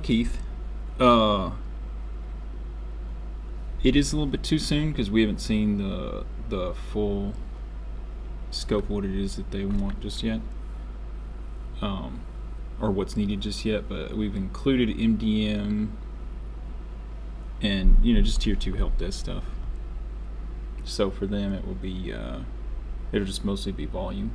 Keith. Uh, it is a little bit too soon because we haven't seen the full scope of what it is that they want just yet, um, or what's needed just yet. But we've included MDM and just tier 2 help desk stuff. So for them, it will be it'll just mostly be volume.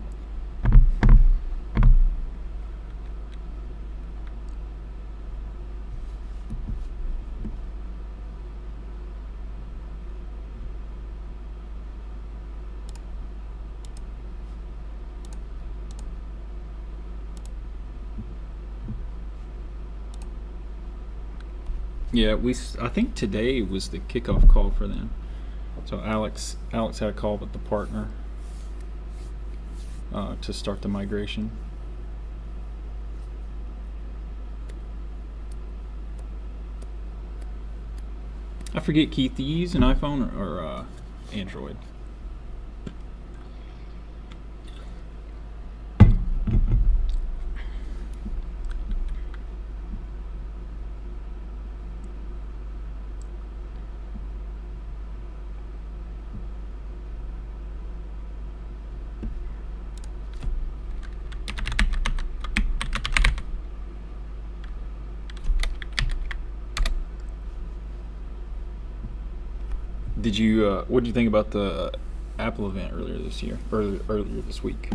Yeah, I think today was the kickoff call for them. So Alex had a call with the partner to start the migration. I forget, Keith, do you use an iPhone or Android? Did you? What did you think about the Apple event earlier this year? Earlier this week?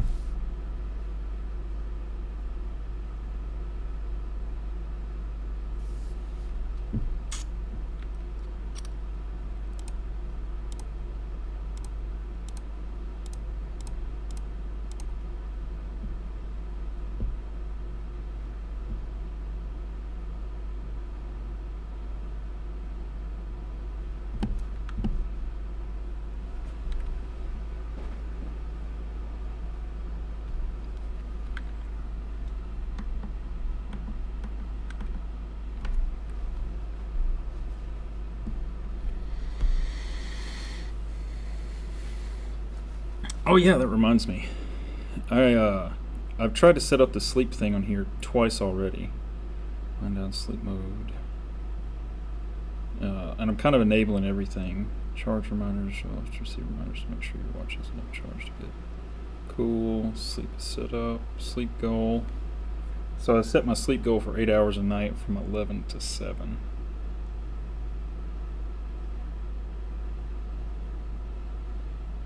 Oh yeah, that reminds me. I've tried to set up the sleep thing on here twice already. Wind down sleep mode. And I'm kind of enabling everything. Charge reminders, receive reminders to make sure your watch is not charged. Good. Cool. Sleep is set up. Sleep goal. So I set my sleep goal for 8 hours a night from 11 to 7.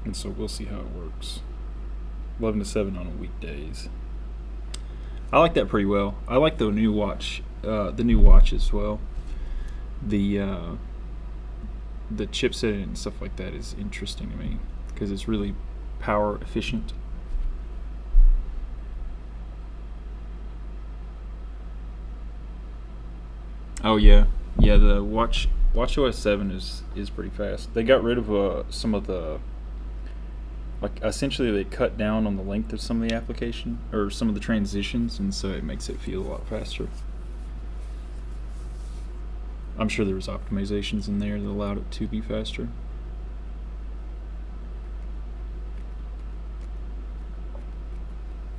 And so we'll see how it works. 11 to 7 on weekdays. I like that pretty well. I like the new watch as well. The chipset and stuff like that is interesting to me because it's really power efficient. Oh yeah, the WatchOS 7 is pretty fast. They got rid of some of the, like, essentially they cut down on the length of some of the application or some of the transitions, and so it makes it feel a lot faster. I'm sure there was optimizations in there that allowed it to be faster.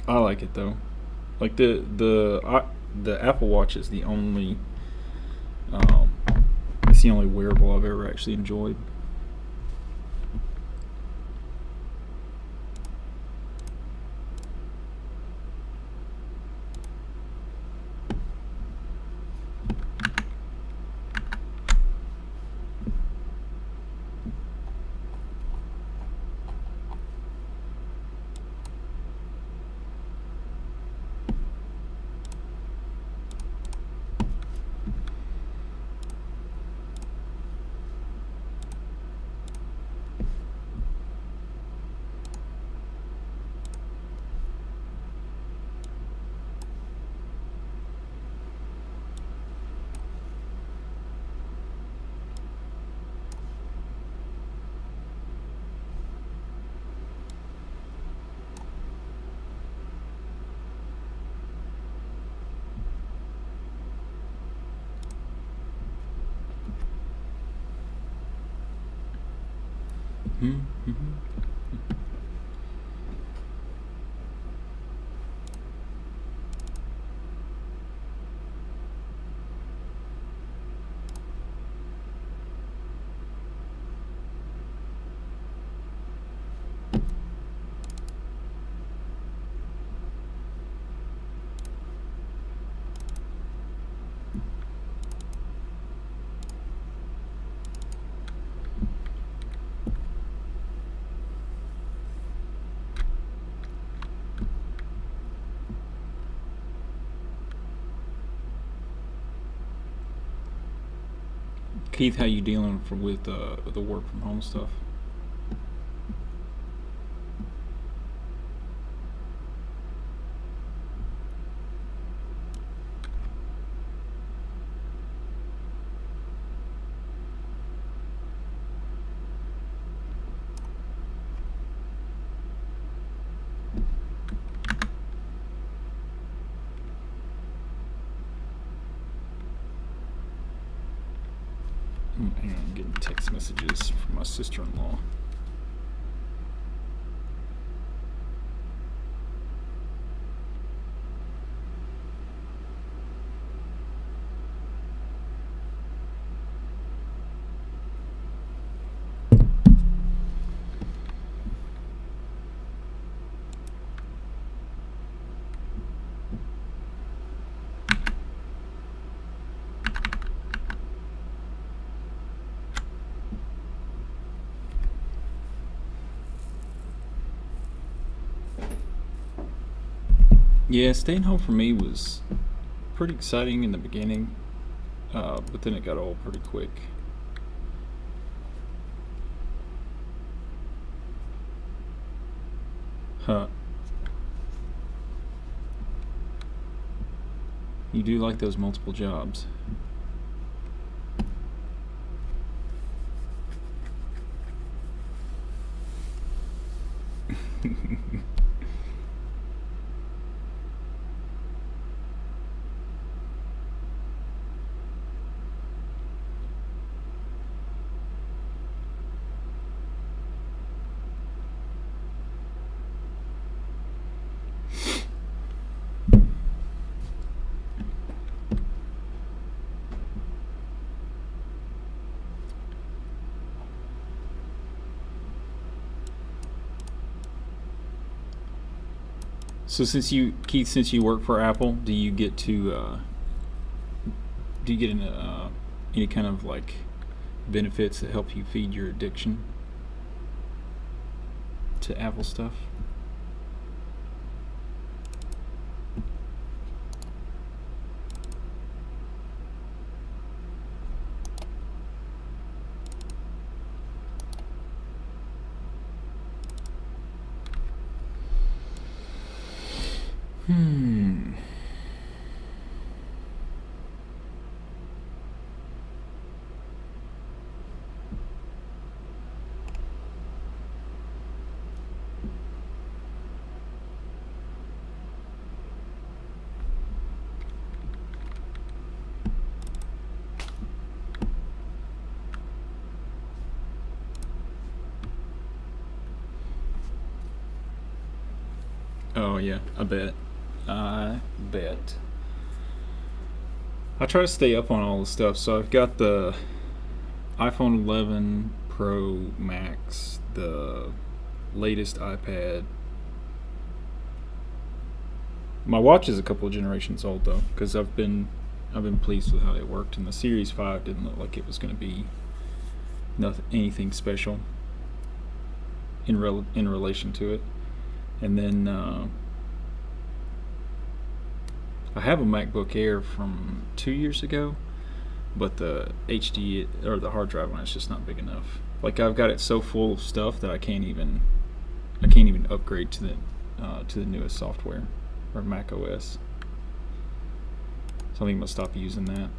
I like it though. Like the Apple Watch is the only um, it's the only wearable I've ever actually enjoyed. Mm-hmm. Keith, how you dealing with the work from home stuff? Hang on, I'm getting text messages from my sister-in-law. Yeah, staying home for me was pretty exciting in the beginning, but then it got old pretty quick. Huh. You do like those multiple jobs. So Keith, since you work for Apple, do you get any kind of like benefits that help you feed your addiction to Apple stuff? Oh yeah, I bet. I bet. I try to stay up on all the stuff. So I've got the iPhone 11 Pro Max, the latest iPad. My watch is a couple of generations old though, because I've been pleased with how it worked, and the Series 5 didn't look like it was going to be anything special in relation to it. And then I have a MacBook Air from 2 years ago, but the HD or the hard drive on it's just not big enough. Like I've got it so full of stuff that I can't even upgrade to the newest software or Mac OS. So I think I'm gonna stop using that.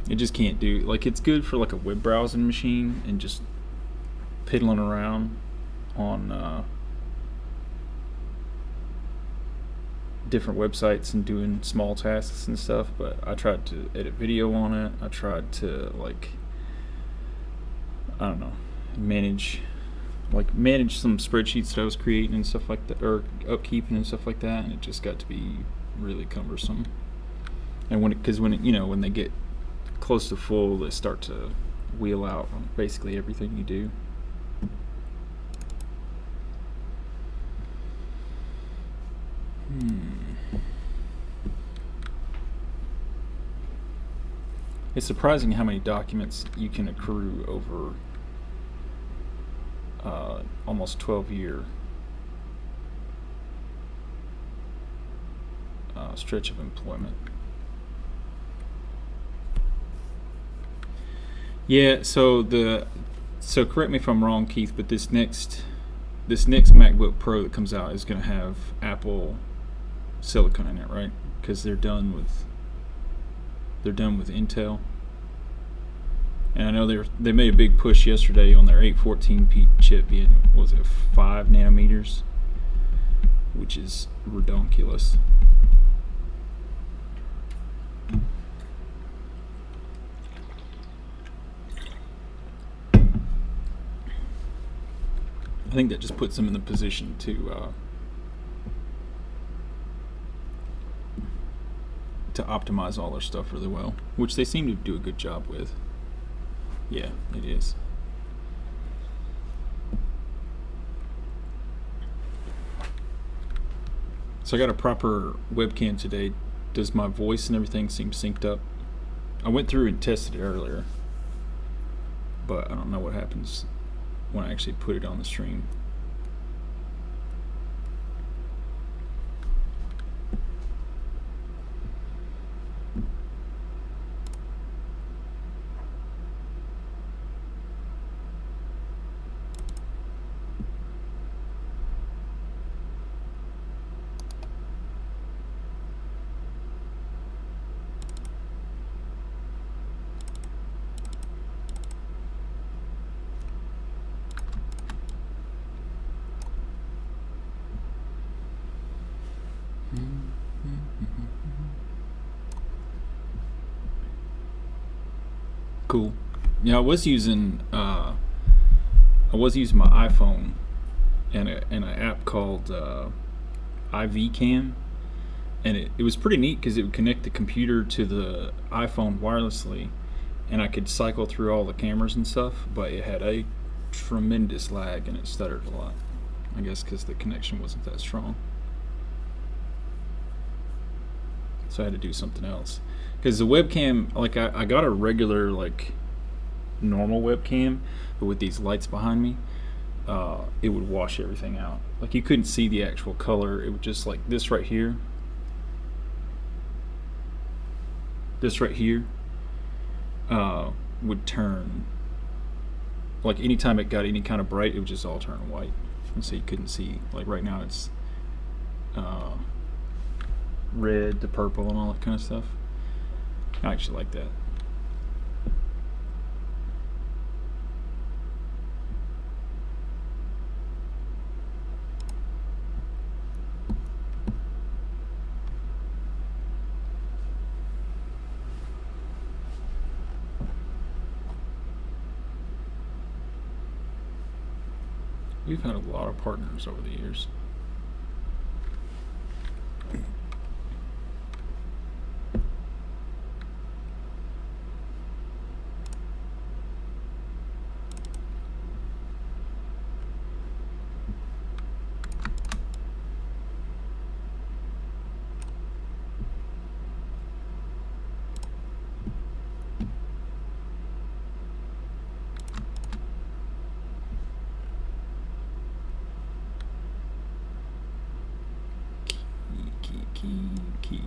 It just can't do, like, it's good for like a web browsing machine and just piddling around on different websites and doing small tasks and stuff, but I tried to edit video on it. I tried to I don't know, manage some spreadsheets that I was creating and stuff like that, or upkeeping and stuff like that, and it just got to be really cumbersome. And when they get close to full, they start to wheel out on basically everything you do. It's surprising how many documents you can accrue over almost 12-year stretch of employment. Yeah. So correct me if I'm wrong, Keith, but this next MacBook Pro that comes out is going to have Apple Silicon in it, right? Because they're done with Intel. And I know they made a big push yesterday on their 814P chip being, was it 5 nanometers, which is redonkulous. I think that just puts them in the position to optimize all their stuff really well, which they seem to do a good job with. Yeah, it is. So I got a proper webcam today. Does my voice and everything seem synced up? I went through and tested it earlier, but I don't know what happens when I actually put it on the stream. Cool. Yeah, I was using my iPhone and an app called IV Cam, and it was pretty neat because it would connect the computer to the iPhone wirelessly, and I could cycle through all the cameras and stuff. But it had a tremendous lag and it stuttered a lot. I guess because the connection wasn't that strong. So I had to do something else. Because the webcam, like I got a regular, like, normal webcam, but with these lights behind me, it would wash everything out. Like, you couldn't see the actual color. It would just, like, this right here, would turn, like, anytime it got any kind of bright, it would just all turn white. And so you couldn't see, like, right now it's red to purple and all that kind of stuff. I actually like that. We've had a lot of partners over the years. Key.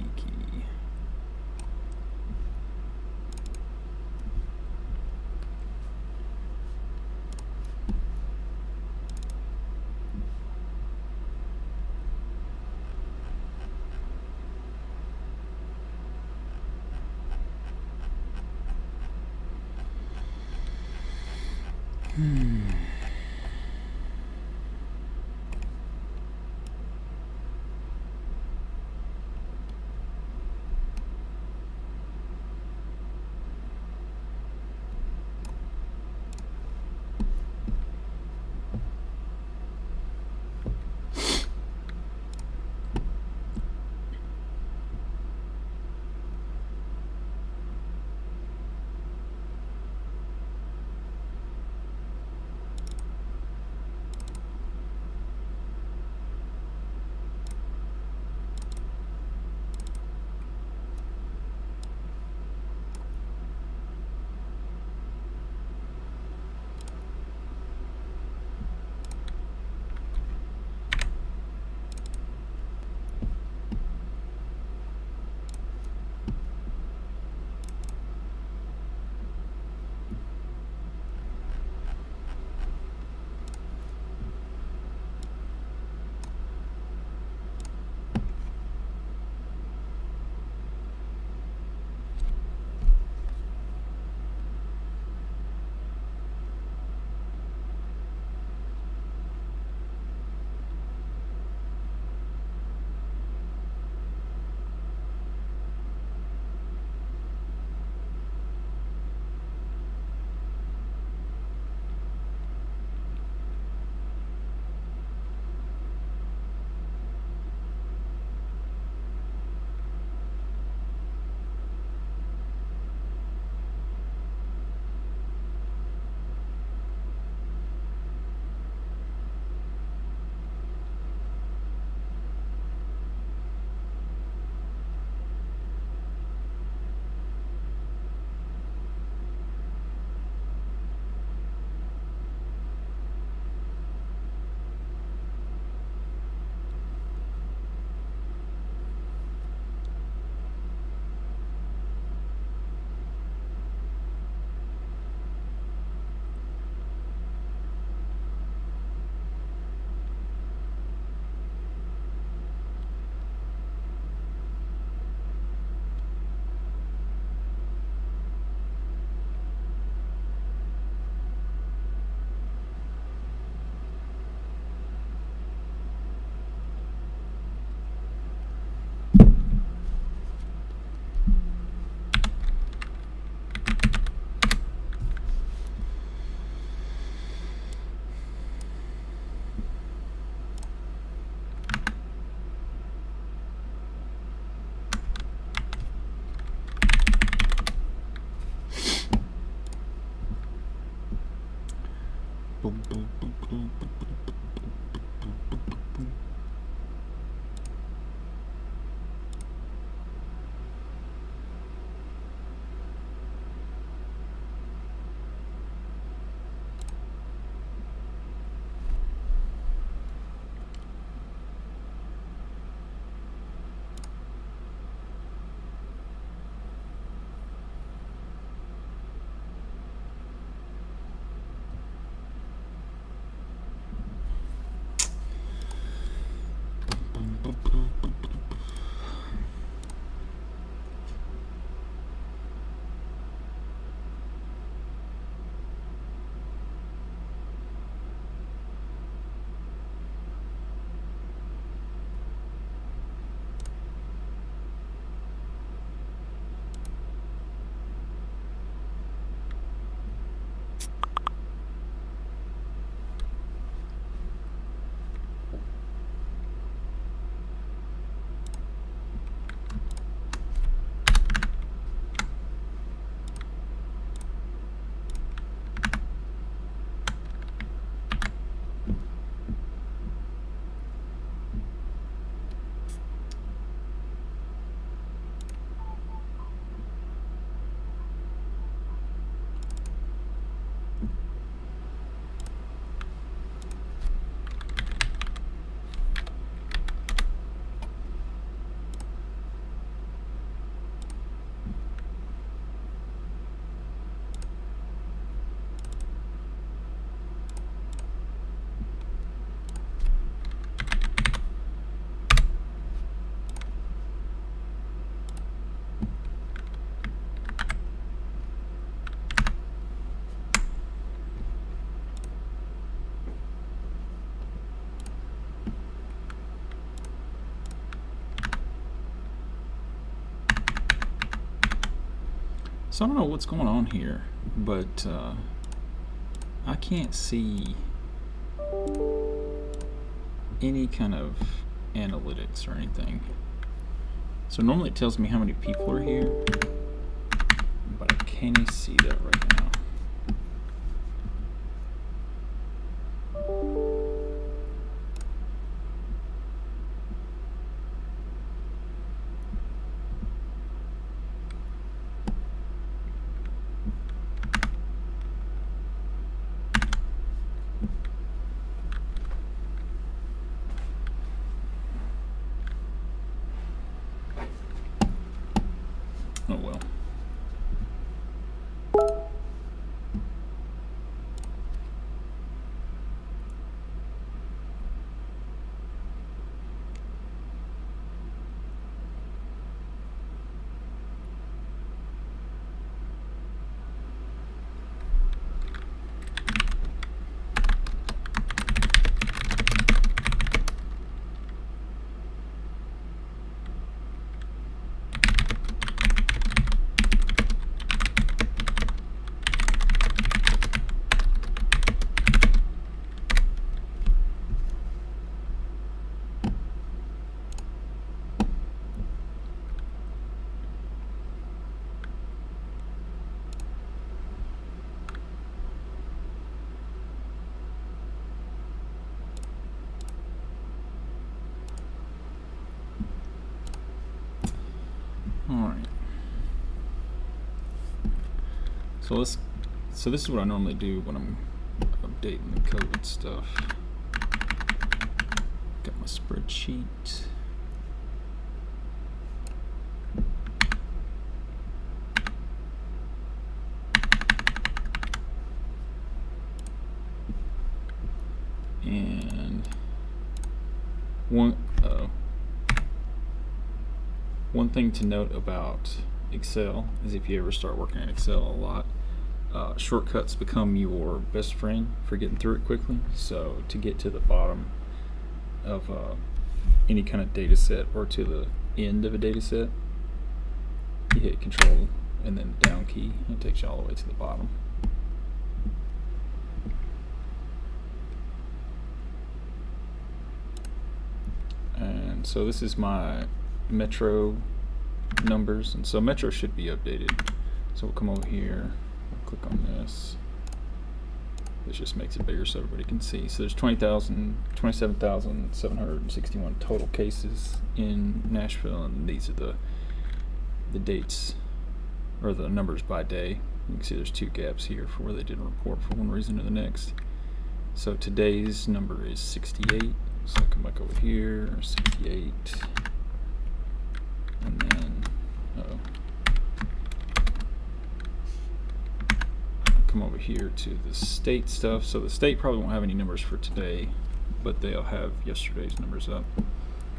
So I don't know what's going on here, but I can't see any kind of analytics or anything. So normally it tells me how many people are here, but I can't see that right now. Oh well. Alright. So this is what I normally do when I'm updating the code stuff. Got my spreadsheet. And one thing to note about Excel is if you ever start working in Excel a lot, shortcuts become your best friend for getting through it quickly. So to get to the bottom of any kind of data set or to the end of a data set, you hit Control and then the down key, and it takes you all the way to the bottom. And so this is my Metro numbers, and so Metro should be updated. So we'll come over here, we'll click on this. This just makes it bigger so everybody can see. So there's 27,761 total cases in Nashville, and these are the dates, or the numbers by day. You can see there's 2 gaps here for where they didn't report for one reason or the next. So today's number is 68. So I'll come back over here, 68, and then, I'll come over here to the state stuff. So the state probably won't have any numbers for today, but they'll have yesterday's numbers up.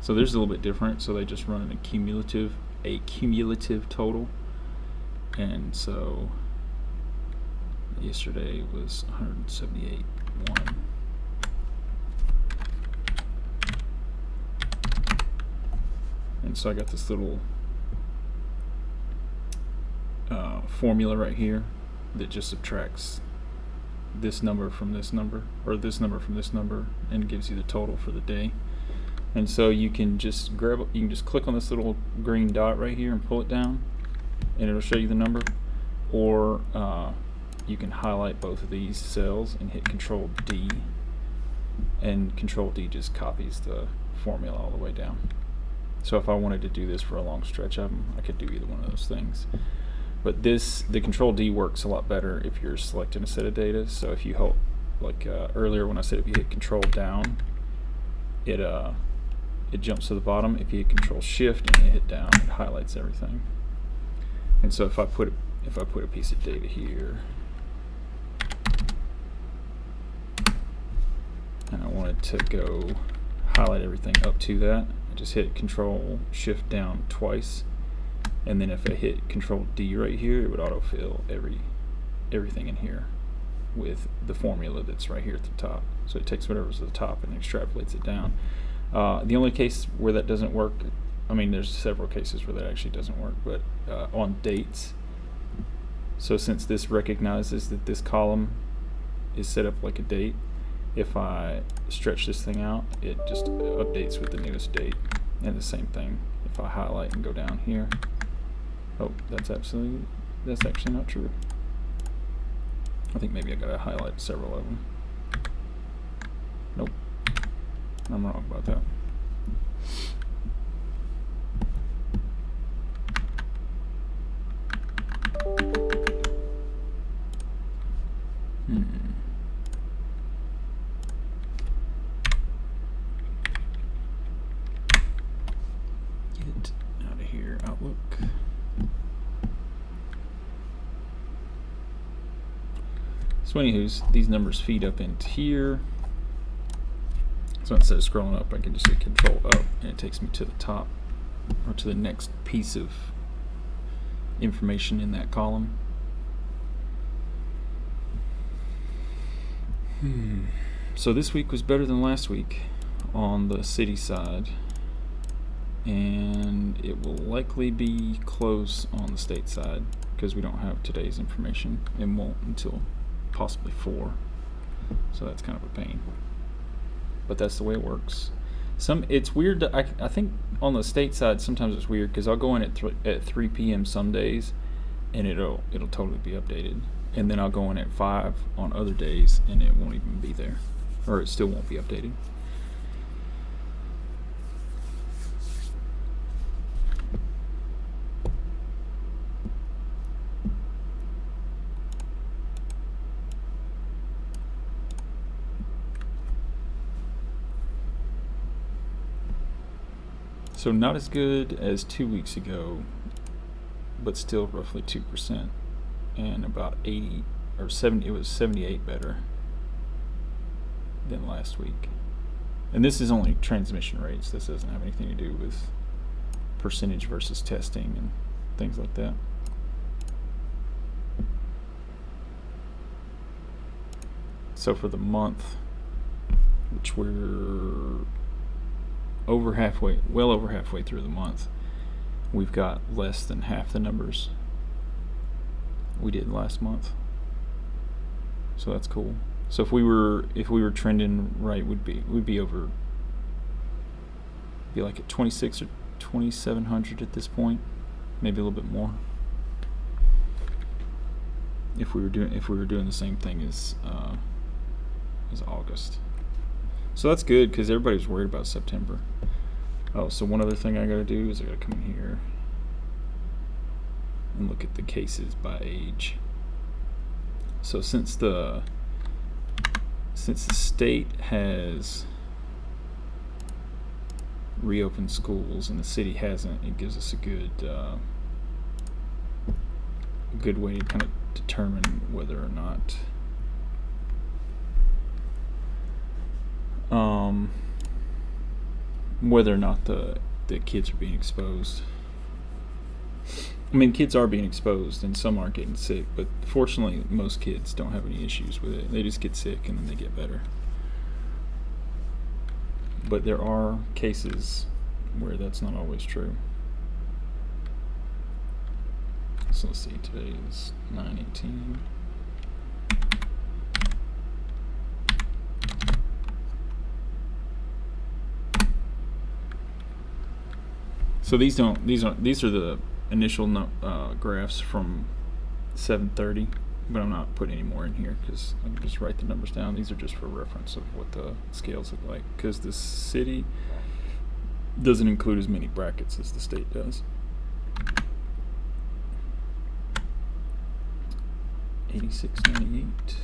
So there's a little bit different. So they just run a cumulative total, and so yesterday was 178.1. And so I got this little formula right here that just subtracts this number from this number, or this number from this number, and gives you the total for the day. And so you can just click on this little green dot right here and pull it down, and it'll show you the number. Or you can highlight both of these cells and hit Control D, and Control D just copies the formula all the way down. So if I wanted to do this for a long stretch of them, I could do either one of those things. But the Control D works a lot better if you're selecting a set of data. So if you hold, like earlier when I said if you hit Control down, it jumps to the bottom. If you hit Control Shift and you hit down, it highlights everything. And so if I put a piece of data here, and I wanted to go highlight everything up to that, I just hit Control Shift down twice, and then if I hit Control D right here, it would autofill everything in here with the formula that's right here at the top. So it takes whatever's at the top and extrapolates it down. The only case where that doesn't work, I mean there's several cases where that actually doesn't work, but on dates, So since this recognizes that this column is set up like a date, if I stretch this thing out, it just updates with the newest date. And the same thing if I highlight and go down here. Oh, that's actually not true. I think maybe I gotta highlight several of them. Nope, I'm wrong about that. Get out of here, Outlook. So anywho's, these numbers feed up into here. So instead of scrolling up, I can just hit Control up, and it takes me to the top, or to the next piece of information in that column. So this week was better than last week on the city side, and it will likely be close on the state side because we don't have today's information and won't until possibly 4. So that's kind of a pain, but that's the way it works. It's weird that I think on the state side sometimes it's weird because I'll go in at 3 p.m. some days and it'll totally be updated, and then I'll go in at 5 on other days and it won't even be there, or it still won't be updated. So not as good as 2 weeks ago, but still roughly 2%, and about 80 or 70. It was 78 better than last week. And this is only transmission rates. This doesn't have anything to do with percentage versus testing and things like that. So for the month, which we're well over halfway through the month, we've got less than half the numbers we did last month. So that's cool. So if we were trending right, we'd be over, be like at 26 or 2,700 at this point, maybe a little bit more. If we were doing the same thing as August. So that's good because everybody's worried about September. Oh, so one other thing I gotta do is I gotta come in here and look at the cases by age. So since the state has reopened schools and the city hasn't, it gives us a good way to kind of determine whether or not the kids are being exposed. I mean, kids are being exposed and some aren't getting sick, but fortunately most kids don't have any issues with it. They just get sick and then they get better. But there are cases where that's not always true. So let's see, today is 9/18. So these are the initial graphs from 7:30, but I'm not putting any more in here because I can just write the numbers down. These are just for reference of what the scales look like, because the city doesn't include as many brackets as the state does. 86.98.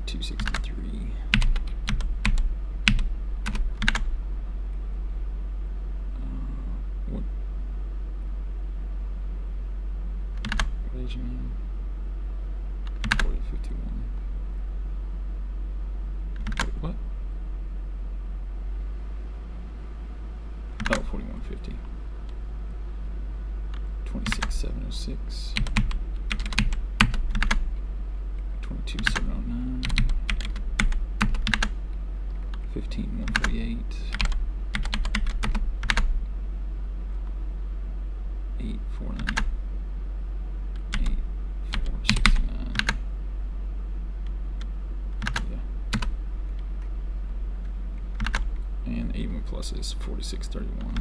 3263. What Asian? 4051. Wait, what? Oh, 4150. 26706. 2,709, 15,148, 8,490, 8,469. Yeah. And 81 plus is 4631.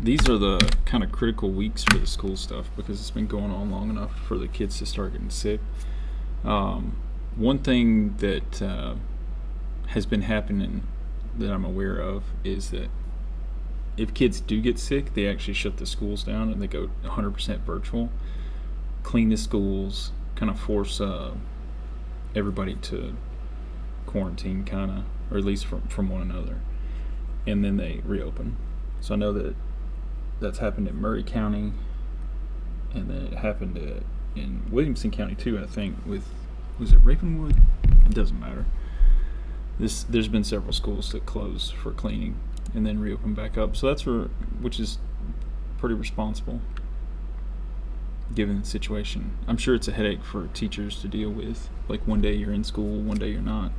These are the kind of critical weeks for the school stuff because it's been going on long enough for the kids to start getting sick. One thing that has been happening that I'm aware of is that if kids do get sick, they actually shut the schools down and they go 100% virtual, clean the schools, kind of force everybody to quarantine, kind of, or at least from one another, and then they reopen. So I know that that's happened in Murray County, and then it happened in Williamson County too, I think, with, was it Ravenwood? It doesn't matter. There's been several schools that closed for cleaning and then reopen back up. So that's which is pretty responsible given the situation. I'm sure it's a headache for teachers to deal with. Like one day you're in school, one day you're not.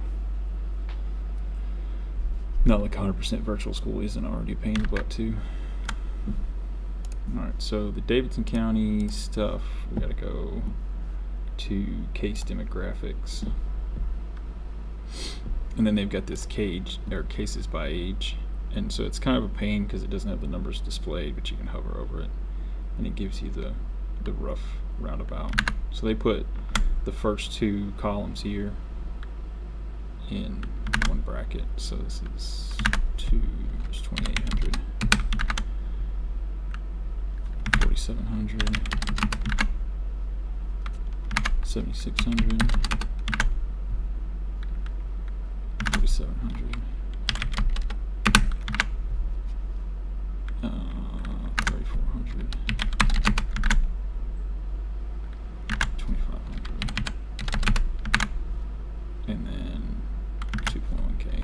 Not like 100% virtual school isn't already a pain in the butt too. Alright, so the Davidson County stuff, we gotta go to case demographics. And then they've got this cases by age. And so it's kind of a pain because it doesn't have the numbers displayed, but you can hover over it and it gives you the rough roundabout. So they put the first two columns here in one bracket. So this is 2,800, 4,700, 7,600, 4,700, 3,400, 2,500, and then 2.1K.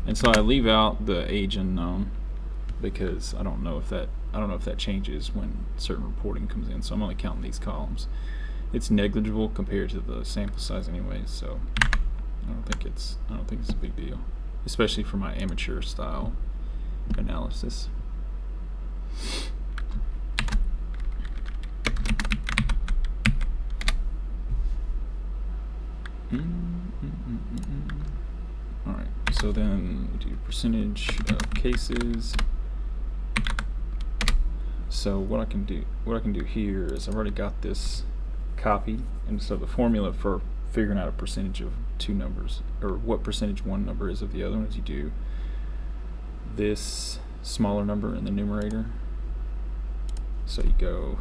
And so I leave out the age unknown because I don't know if that changes when certain reporting comes in. So I'm only counting these columns. It's negligible compared to the sample size anyways, so I don't think it's a big deal, especially for my amateur style analysis. Alright, so then we do percentage of cases. So what I can do here is I've already got this copied, and so the formula for figuring out a percentage of two numbers, or what percentage one number is of the other one, is you do this smaller number in the numerator. So you go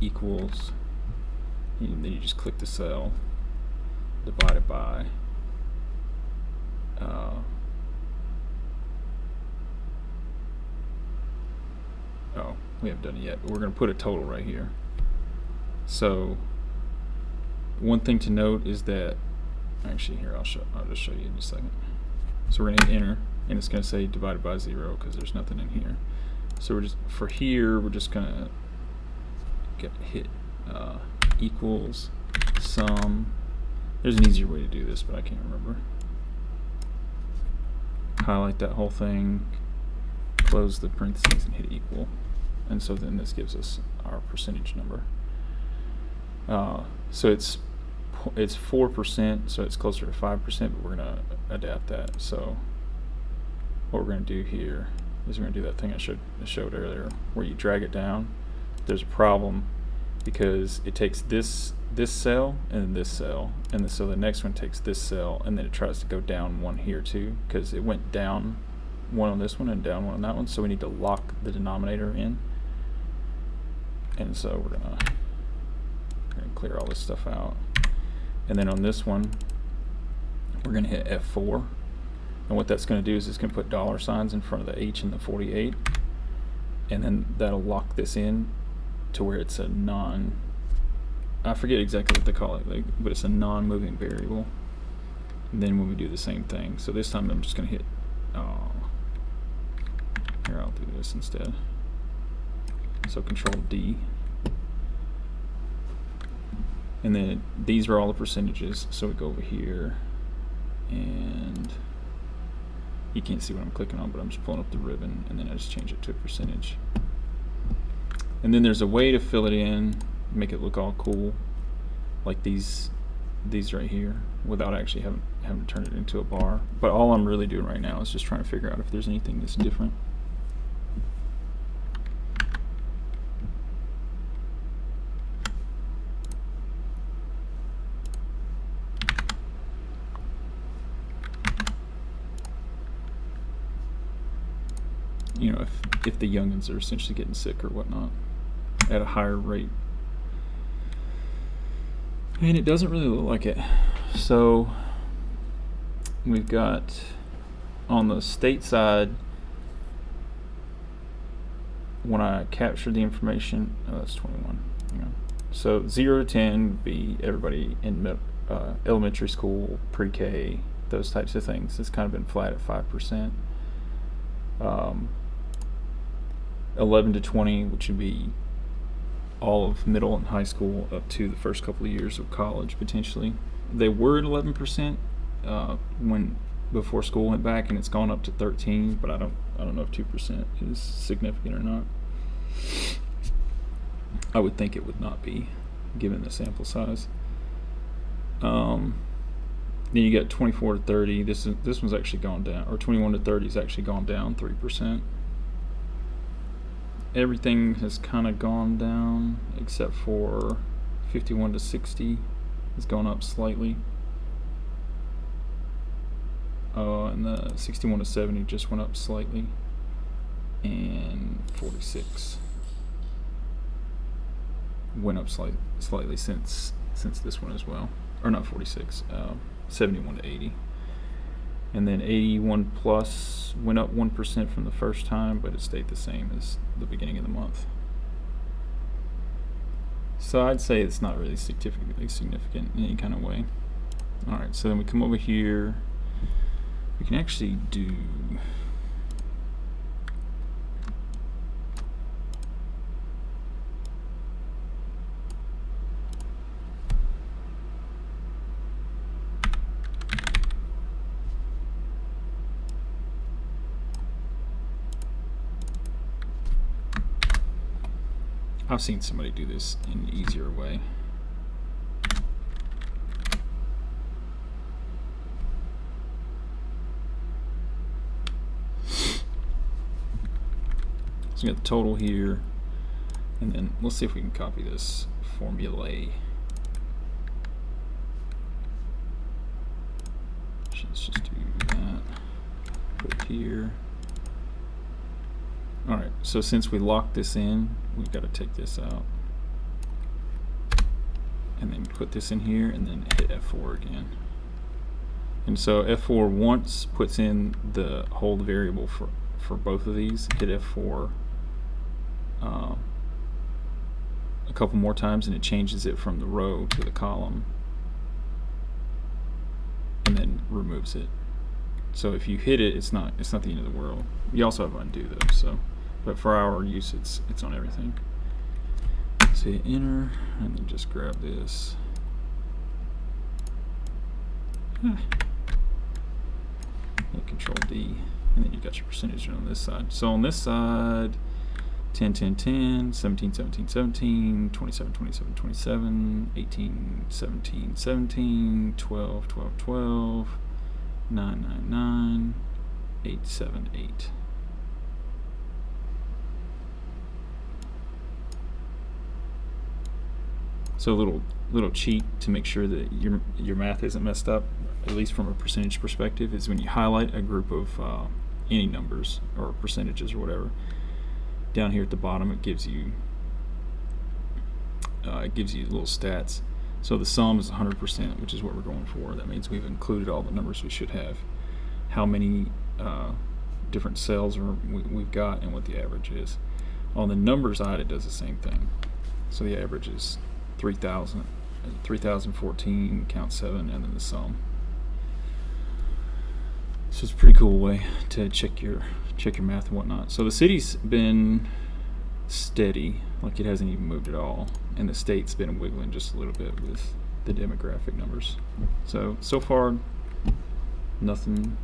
equals, and then you just click the cell, divided by oh, we haven't done it yet, but we're going to put a total right here. So one thing to note is that, actually here I'll just show you in a second. So we're going to hit enter, and it's going to say divided by 0 because there's nothing in here. So we're just going to hit equals sum. There's an easier way to do this, but I can't remember. Highlight that whole thing, close the parentheses, and hit equal. And so then this gives us our percentage number. So it's 4%, so it's closer to 5%, but we're going to adapt that. So what we're going to do here is we're going to do that thing I showed earlier, where you drag it down. There's a problem because it takes this cell and this cell, and so the next one takes this cell, and then it tries to go down one here too, because it went down one on this one and down one on that one. So we need to lock the denominator in, and so we're gonna clear all this stuff out. And then on this one, we're gonna hit F4, and what that's gonna do is it's gonna put dollar signs in front of the H and the 48, and then that'll lock this in to where it's a I forget exactly what they call it, like, but it's a non-moving variable. And then when we do the same thing, so this time I'm just going to hit, here I'll do this instead. So Control D. And then these are all the percentages, so we go over here, and you can't see what I'm clicking on, but I'm just pulling up the ribbon, and then I just change it to a percentage. And then there's a way to fill it in, make it look all cool, like these right here, without actually having to turn it into a bar. But all I'm really doing right now is just trying to figure out if there's anything that's different. You know, if the youngins are essentially getting sick or whatnot at a higher rate. And it doesn't really look like it. So we've got on the state side, when I capture the information, that's 21. Hang on. So 0 to 10 would be everybody in elementary school, pre-K, those types of things. It's kind of been flat at 5%. 11 to 20, which would be all of middle and high school up to the first couple of years of college potentially. They were at 11% before school went back, and it's gone up to 13. But I don't know if 2% is significant or not. I would think it would not be, given the sample size. Then you got 24 to 30. This one's actually gone down, or 21 to 30 has actually gone down 3%. Everything has kind of gone down except for 51 to 60 has gone up slightly. And the 61 to 70 just went up slightly. And 46 went up slightly since this one as well. Or not 46, 71 to 80. And then 81 plus went up 1% from the first time, but it stayed the same as the beginning of the month. So I'd say it's not really significantly significant in any kind of way. Alright, so then we come over here. We can actually do I've seen somebody do this in an easier way. So we got the total here, and then let's see if we can copy this formulae. Let's just do that. Put it here. Alright, so since we locked this in, we've got to take this out. And then put this in here, and then hit F4 again. And so F4 once puts in the hold variable for both of these. Hit F4 a couple more times, and it changes it from the row to the column. And then removes it. So if you hit it, it's not the end of the world. You also have undo though, so. But for our use, it's on everything. So hit enter, and then just grab this. Hit Control D, and then you got your percentage on this side. So on this side, 10, 10, 10, 17, 17, 17, 27, 27, 27, 18, 17, 17, 12, 12, 12, 9, 9, 9, 8, 7, 8. So a little cheat to make sure that your math isn't messed up, at least from a percentage perspective, is when you highlight a group of any numbers or percentages or whatever, down here at the bottom it gives you little stats. So the sum is 100%, which is what we're going for. That means we've included all the numbers we should have, how many different cells we've got, and what the average is. On the number side, it does the same thing. So the average is 3,000, 3,014, count 7, and then the sum. So it's a pretty cool way to check your math and whatnot. So the city's been steady, like it hasn't even moved at all, and the state's been wiggling just a little bit with the demographic numbers. So far, nothing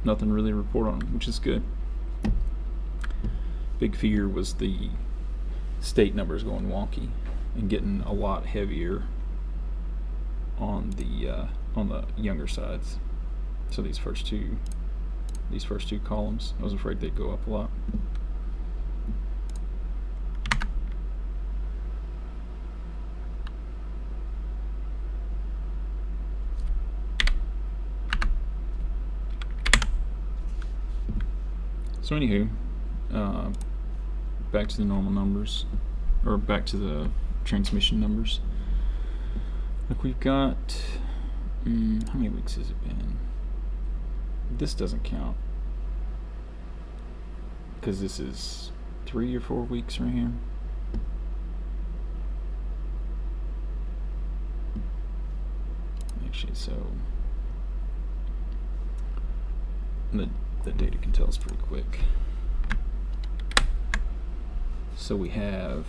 really to report on, which is good. Big fear was the state numbers going wonky and getting a lot heavier on the younger sides. So these first two columns, I was afraid they'd go up a lot. So anywho, back to the normal numbers, or back to the transmission numbers. Look, we've got, how many weeks has it been? This doesn't count, because this is 3 or 4 weeks right here. Actually, so the data can tell us pretty quick. So we have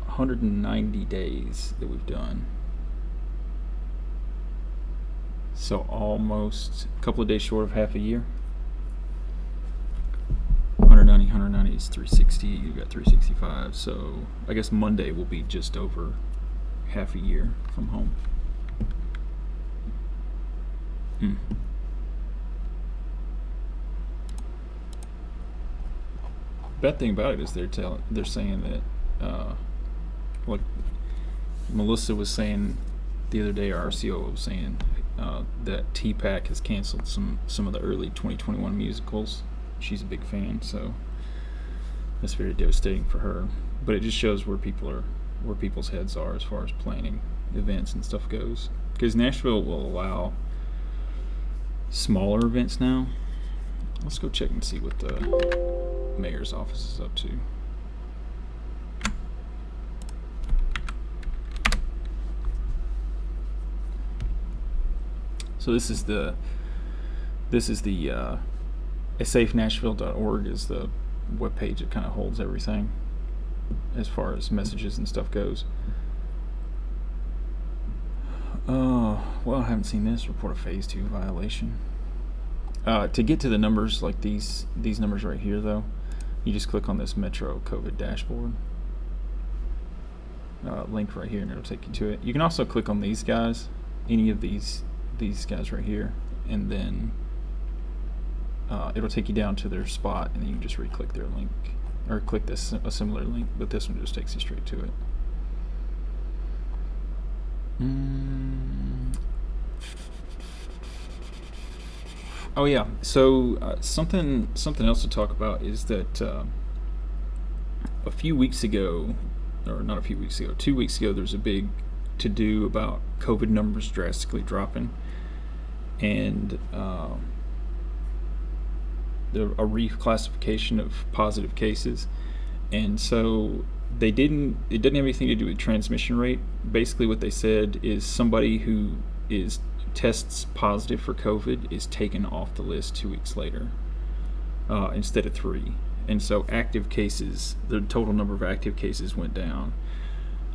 190 days that we've done. So almost a couple of days short of half a year. 190 is 360. You got 365. So I guess Monday will be just over half a year from home. Bad thing about it is they're saying that, like Melissa was saying the other day, our RCO was saying that TPAC has canceled some of the early 2021 musicals. She's a big fan, so that's very devastating for her. But it just shows where people's heads are as far as planning events and stuff goes. Because Nashville will allow smaller events now. Let's go check and see what the mayor's office is up to. So this is the safenashville.org is the webpage that kind of holds everything as far as messages and stuff goes. Well, I haven't seen this. Report a phase 2 violation. To get to the numbers like these numbers right here, though, you just click on this Metro COVID dashboard link right here, and it'll take you to it. You can also click on these guys, any of these guys right here, and then it'll take you down to their spot, and then you can just re-click their link, or click a similar link, but this one just takes you straight to it. Oh yeah, so something else to talk about is that a few weeks ago, or not a few weeks ago, 2 weeks ago, there was a big to-do about COVID numbers drastically dropping, and a reclassification of positive cases. And so it didn't have anything to do with transmission rate. Basically what they said is somebody who tests positive for COVID is taken off the list 2 weeks later instead of 3. And so active cases, the total number of active cases went down.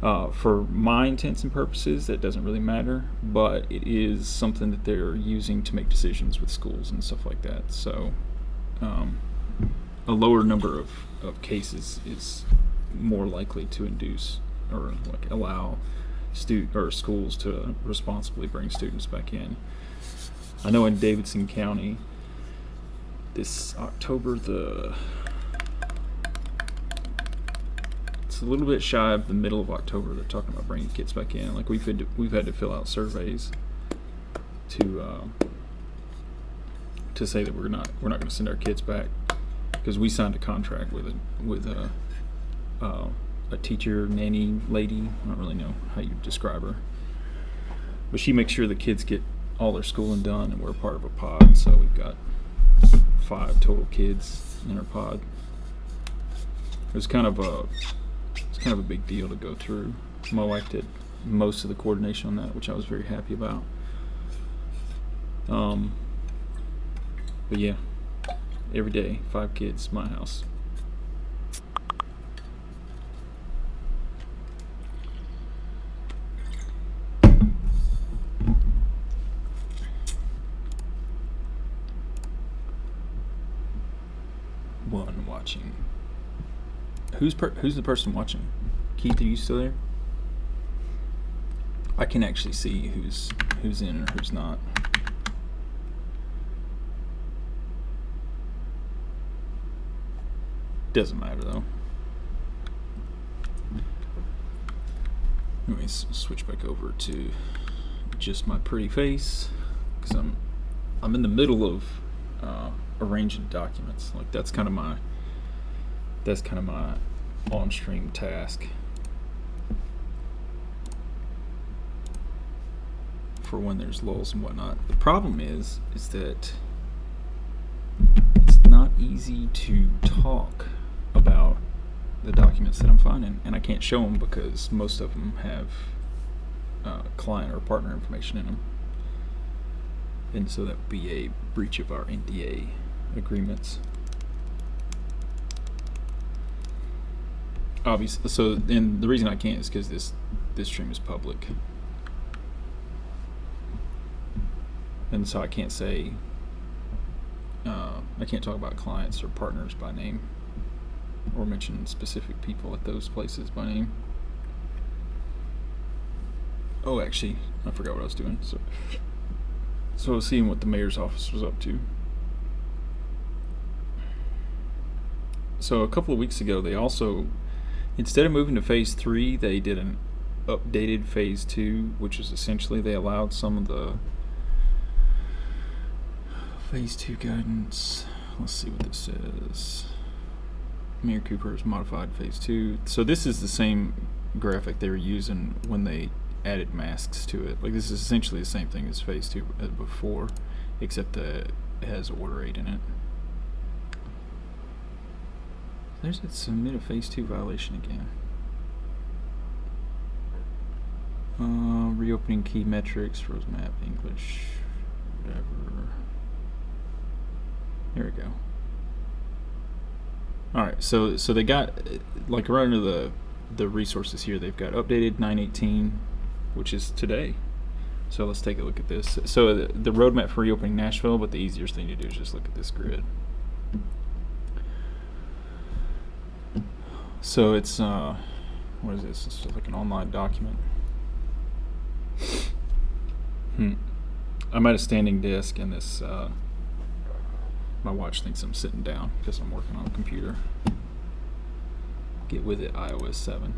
For my intents and purposes, that doesn't really matter, but it is something that they're using to make decisions with schools and stuff like that. So a lower number of cases is more likely to induce or like allow schools to responsibly bring students back in. I know in Davidson County this October, it's a little bit shy of the middle of October, they're talking about bringing kids back in. Like we've had to fill out surveys to say that we're not going to send our kids back, because we signed a contract with a teacher, nanny lady. I don't really know how you describe her, but she makes sure the kids get all their schooling done, and we're part of a pod, so we've got 5 total kids in our pod. It's kind of a big deal to go through. My wife did most of the coordination on that, which I was very happy about. But yeah, every day, 5 kids, my house. One watching. Who's the person watching? Keith, are you still there? I can actually see who's in or who's not. Doesn't matter though. Anyways, switch back over to just my pretty face because I'm in the middle of arranging documents. Like that's kind of my on-stream task for when there's lulls and whatnot. The problem is that it's not easy to talk about the documents that I'm finding, and I can't show them because most of them have client or partner information in them, and so that would be a breach of our NDA agreements. Obviously, so and the reason I can't is because this stream is public, and so I can't say I can't talk about clients or partners by name or mention specific people at those places by name. Oh, actually, I forgot what I was doing. So I was seeing what the mayor's office was up to. So a couple of weeks ago, they also, instead of moving to phase 3, they did an updated phase 2, which is essentially they allowed some of the phase 2 guidance. Let's see what this says. Mayor Cooper's modified phase 2. So this is the same graphic they were using when they added masks to it. Like this is essentially the same thing as phase 2 before, except that it has order 8 in it. There's that submit a phase 2 violation again. Reopening key metrics, frozen map, English, whatever. There we go. Alright, so they got, like right under the resources here, they've got updated 9/18, which is today. So let's take a look at this. So the roadmap for reopening Nashville, but the easiest thing to do is just look at this grid. So it's, what is this? It's just like an online document. I'm at a standing desk and this, my watch thinks I'm sitting down because I'm working on a computer. Get with it, iOS 7.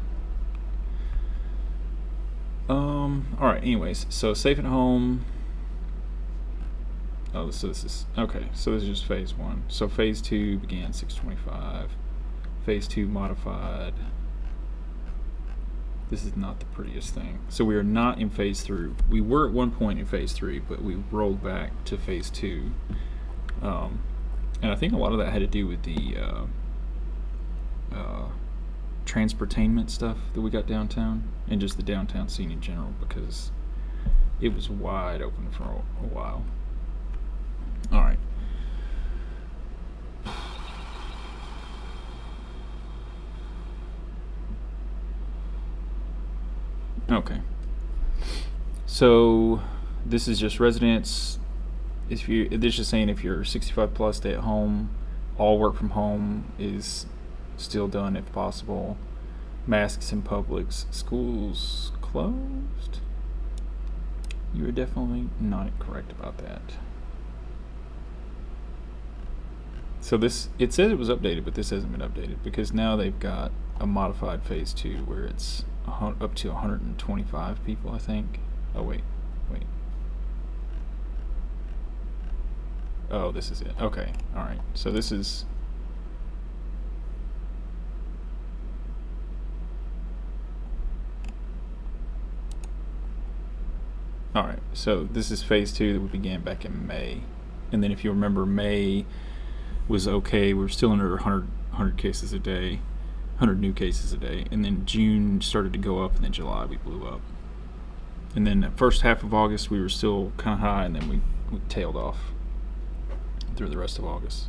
Alright, anyways, so safe at home. Oh, so this is, okay, so this is just phase 1. So phase 2 began 6/25. Phase 2 modified. This is not the prettiest thing. So we are not in phase 3. We were at one point in phase 3, but we rolled back to phase 2. And I think a lot of that had to do with the transportainment stuff that we got downtown, and just the downtown scene in general, because it was wide open for a while. All right. Okay. So this is just residents. This is just saying if you're 65 plus, stay at home. All work from home is still done if possible. Masks in publics. Schools closed. You are definitely not correct about that. So this, it says it was updated, but this hasn't been updated because now they've got a modified phase 2 where it's up to 125 people, I think. Oh wait. Oh, this is it. Okay, all right. So this is. All right. So this is phase 2 that we began back in May, and then if you remember, May was okay. We were still under 100 cases a day. 100 new cases a day. And then June started to go up, and then July we blew up. And then the first half of August we were still kind of high, and then we tailed off through the rest of August.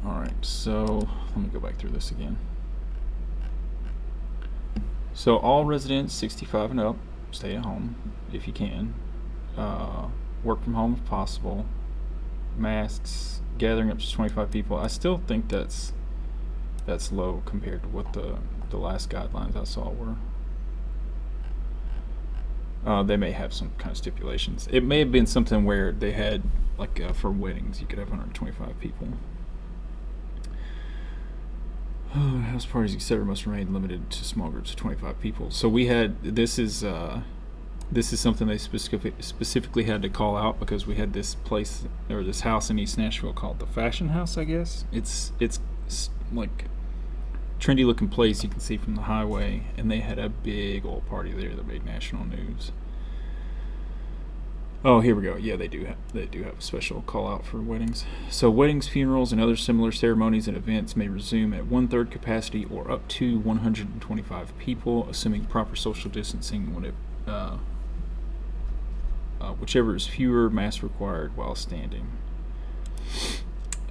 All right, so let me go back through this again. So all residents 65 and up, stay at home if you can. Work from home if possible. Masks, gathering up to 25 people. I still think that's low compared to what the last guidelines I saw were. They may have some kind of stipulations. It may have been something where they had, like for weddings, you could have 125 people. House parties, etc., must remain limited to small groups of 25 people. So we had this is something they specifically had to call out, because we had this place, or this house in East Nashville called the Fashion House, I guess. It's like trendy looking place you can see from the highway, and they had a big old party there that made national news. Oh, here we go. Yeah, they do have a special call out for weddings. So weddings, funerals, and other similar ceremonies and events may resume at 1/3 capacity or up to 125 people, assuming proper social distancing when whichever is fewer, masks required while standing.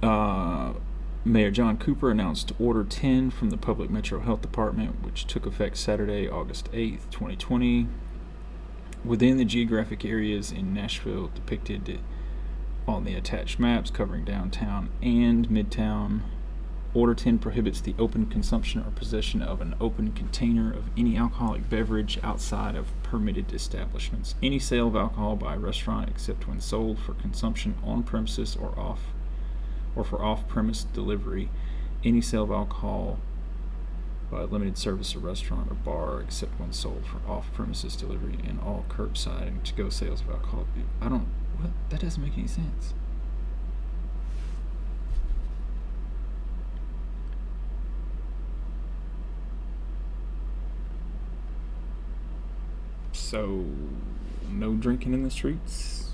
Mayor John Cooper announced Order 10 from the Public Metro Health Department, which took effect Saturday, August 8th, 2020. Within the geographic areas in Nashville depicted on the attached maps covering downtown and midtown, Order 10 prohibits the open consumption or possession of an open container of any alcoholic beverage outside of permitted establishments. Any sale of alcohol by a restaurant, except when sold for consumption on premises or for off-premise delivery. Any sale of alcohol by a limited service or restaurant or bar, except when sold for off-premises delivery, and all curbside and to-go sales of alcohol. That doesn't make any sense. So, no drinking in the streets?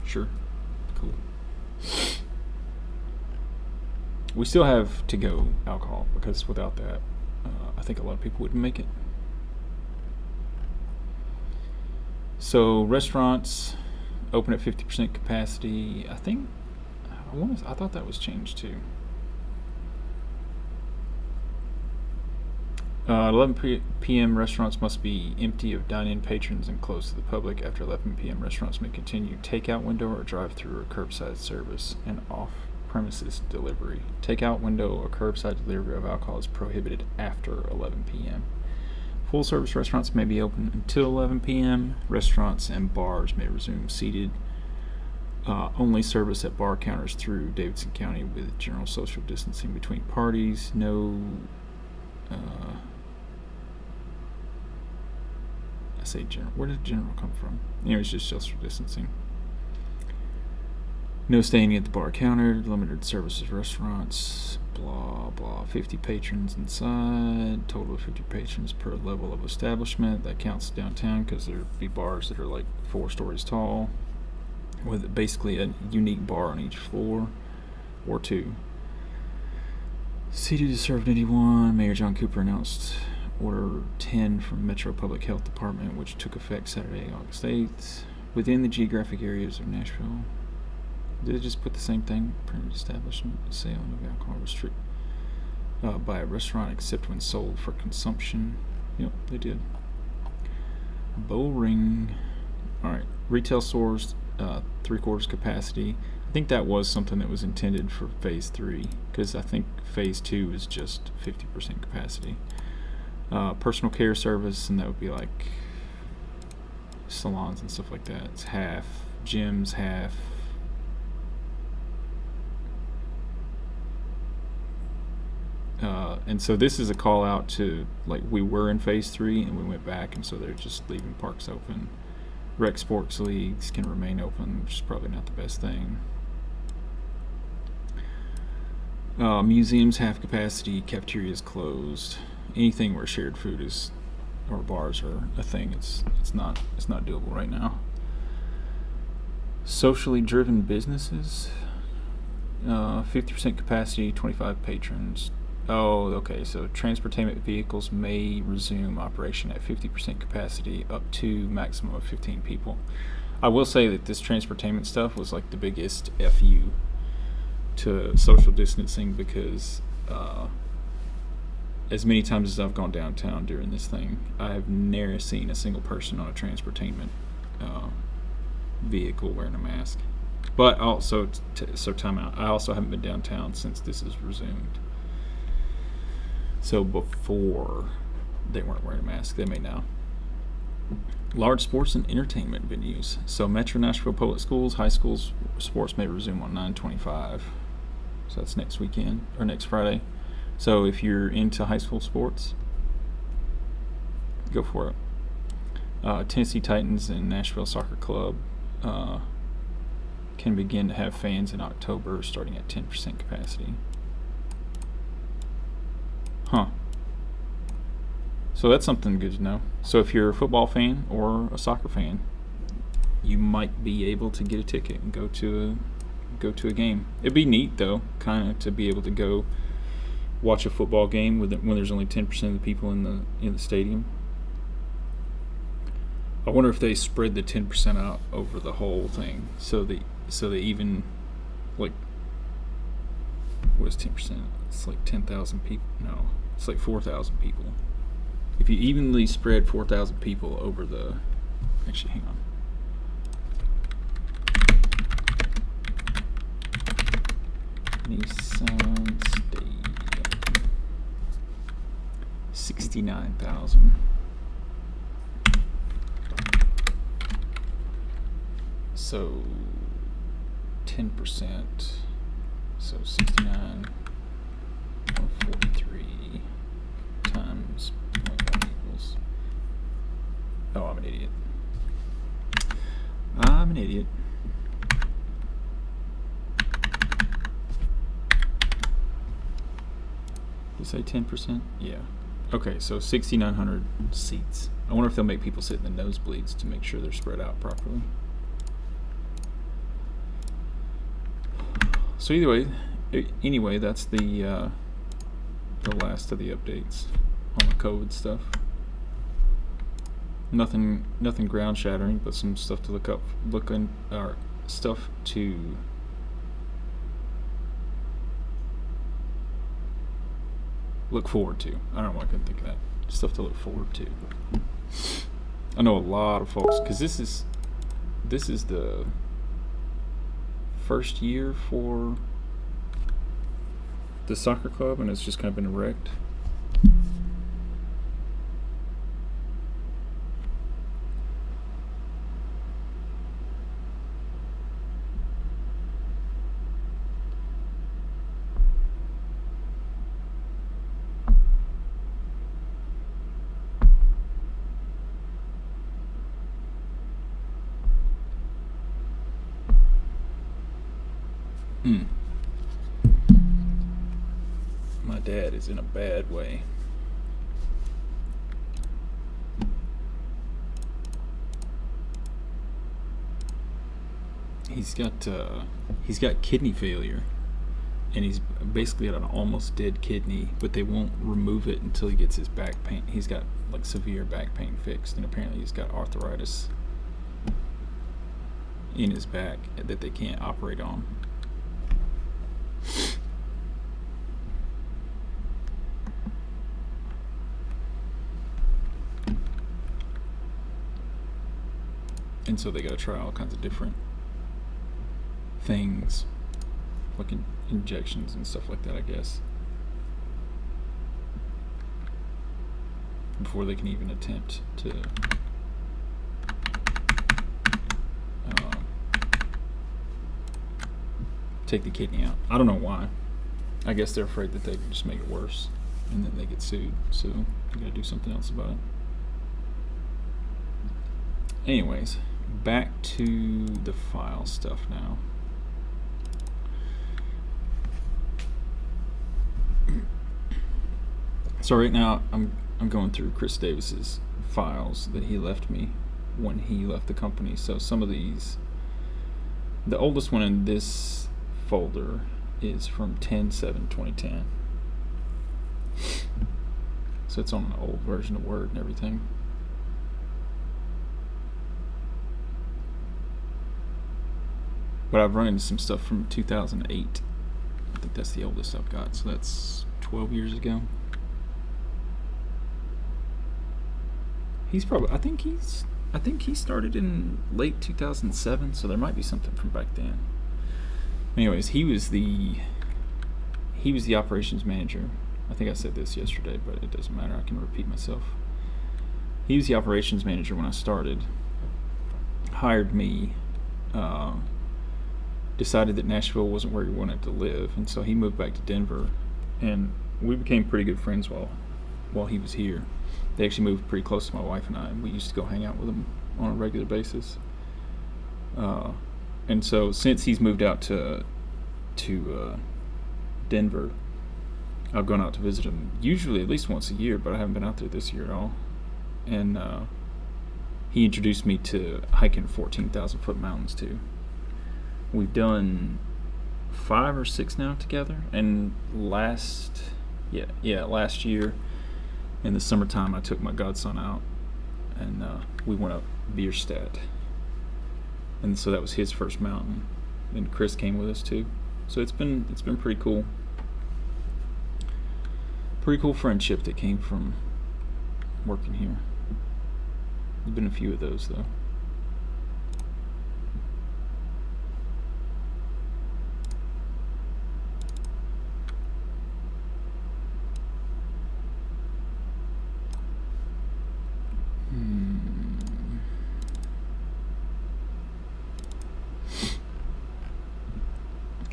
Sure. Cool. We still have to-go alcohol, because without that, I think a lot of people wouldn't make it. So restaurants open at 50% capacity. I thought that was changed too. 11 p.m. restaurants must be empty of dine-in patrons and closed to the public. After 11 p.m. restaurants may continue takeout window or drive-through or curbside service and off-premises delivery. Takeout window or curbside delivery of alcohol is prohibited after 11 p.m. Full-service restaurants may be open until 11 p.m. Restaurants and bars may resume seated only service at bar counters through Davidson County with general social distancing between parties. No I say general. Where did general come from? Anyways, just social distancing. No standing at the bar counter. Limited services restaurants. Blah, blah. 50 patrons inside. Total of 50 patrons per level of establishment. That counts downtown because there'd be bars that are like 4 stories tall, with basically a unique bar on each floor, or 2. Seated to serve anyone. Mayor John Cooper announced Order 10 from Metro Public Health Department, which took effect Saturday, August 8th. Within the geographic areas of Nashville. Did they just put the same thing? Permitted establishment, sale of alcohol restricted by a restaurant except when sold for consumption. Yep, they did. Bullring. Alright, retail stores, 3/4 capacity. I think that was something that was intended for phase 3, because I think phase 2 is just 50% capacity. Personal care service, and that would be like salons and stuff like that. It's half. Gyms, half. And so this is a call out to, like, we were in phase 3 and we went back, and so they're just leaving parks open. Rec sports leagues can remain open, which is probably not the best thing. Museums half capacity, cafeterias closed. Anything where shared food is, or bars are a thing, it's not doable right now. Socially driven businesses. 50% capacity, 25 patrons. Oh, okay. So transportainment vehicles may resume operation at 50% capacity, up to maximum of 15 people. I will say that this transportainment stuff was like the biggest FU to social distancing, because as many times as I've gone downtown during this thing, I have never seen a single person on a transportainment vehicle wearing a mask. But also, so time out. I also haven't been downtown since this is resumed. So before, they weren't wearing a mask. They may now. Large sports and entertainment venues. So Metro Nashville Public Schools, high schools sports may resume on 9/25. So that's next weekend, or next Friday. So if you're into high school sports, go for it. Tennessee Titans and Nashville Soccer Club can begin to have fans in October, starting at 10% capacity. Huh. So that's something good to know. So if you're a football fan or a soccer fan, you might be able to get a ticket and go to a game. It'd be neat though, kind of, to be able to go watch a football game when there's only 10% of the people in the stadium. I wonder if they spread the 10% out over the whole thing, so they even, like, what is 10%? It's like 10,000 people. No, it's like 4,000 people. If you evenly spread 4,000 people over the, actually, hang on. Nissan Stadium, 69,000. So 10%, so 69, 143 times 0.1 equals. Oh, I'm an idiot. Did you say 10%? Yeah. Okay, so 6,900 seats. I wonder if they'll make people sit in the nosebleeds to make sure they're spread out properly. So anyway, that's the last of the updates on the COVID stuff. Nothing ground shattering, but some stuff to stuff to look forward to. I don't know why I couldn't think of that. Stuff to look forward to. I know a lot of folks, because this is the first year for the soccer club, and it's just kind of been wrecked. My dad is in a bad way. He's got kidney failure, and he's basically got an almost dead kidney, but they won't remove it until he gets his back pain. He's got like severe back pain fixed, and apparently he's got arthritis in his back that they can't operate on. And so they got to try all kinds of different things, like injections and stuff like that, I guess, before they can even attempt to take the kidney out. I don't know why. I guess they're afraid that they can just make it worse and then they get sued, so you gotta do something else about it. Anyways, back to the file stuff now. So right now I'm going through Chris Davis's files that he left me when he left the company. So some of these, the oldest one in this folder is from 10/7/2010. So it's on an old version of Word and everything. But I've run into some stuff from 2008. I think that's the oldest I've got. So that's 12 years ago. He's probably, I think he started in late 2007, so there might be something from back then. Anyways, he was the operations manager. I think I said this yesterday, but it doesn't matter. I can repeat myself. He was the operations manager when I started. Hired me. Decided that Nashville wasn't where he wanted to live, and so he moved back to Denver, and we became pretty good friends while he was here. They actually moved pretty close to my wife and I, and we used to go hang out with him on a regular basis. And so since he's moved out to Denver, I've gone out to visit him usually at least once a year, but I haven't been out there this year at all. And he introduced me to hiking 14,000-foot mountains too. We've done 5 or 6 now together, and last year in the summertime I took my godson out, and we went up Bierstadt, and so that was his first mountain, and Chris came with us too. So it's been pretty cool friendship that came from working here. There's been a few of those though.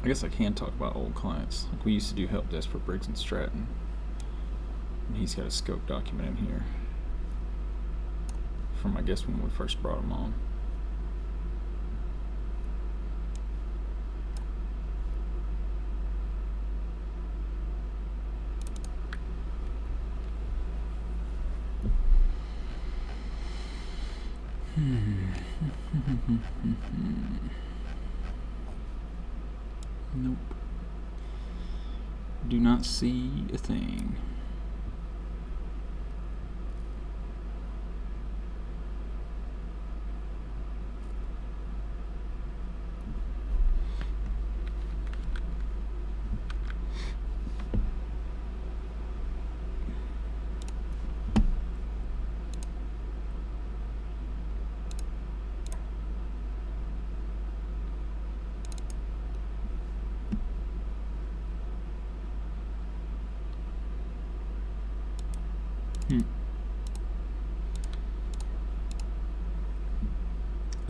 I guess I can talk about old clients. Like we used to do help desk for Briggs and Stratton, and he's got a scope document in here from, I guess, when we first brought him on. Nope. Do not see a thing.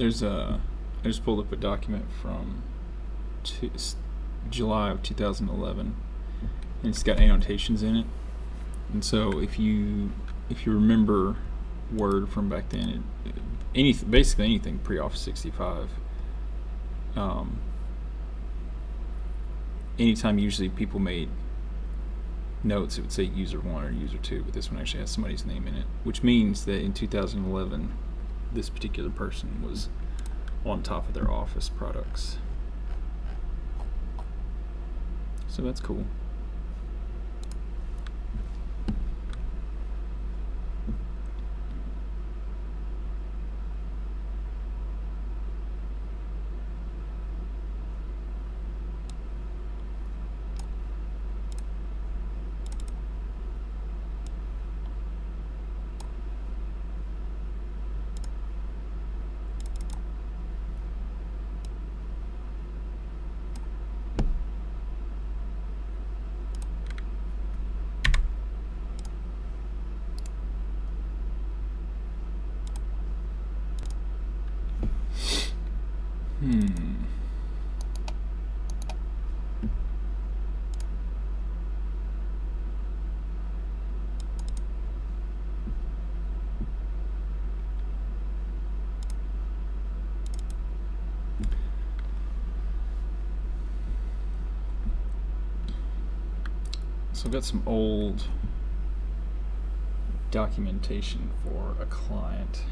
I just pulled up a document from July of 2011, and it's got annotations in it. And so if you remember Word from back then, basically anything pre-Office 65. Anytime usually people made notes, it would say user 1 or user 2, but this one actually has somebody's name in it, which means that in 2011 this particular person was on top of their Office products. So that's cool. So I've got some old documentation for a client.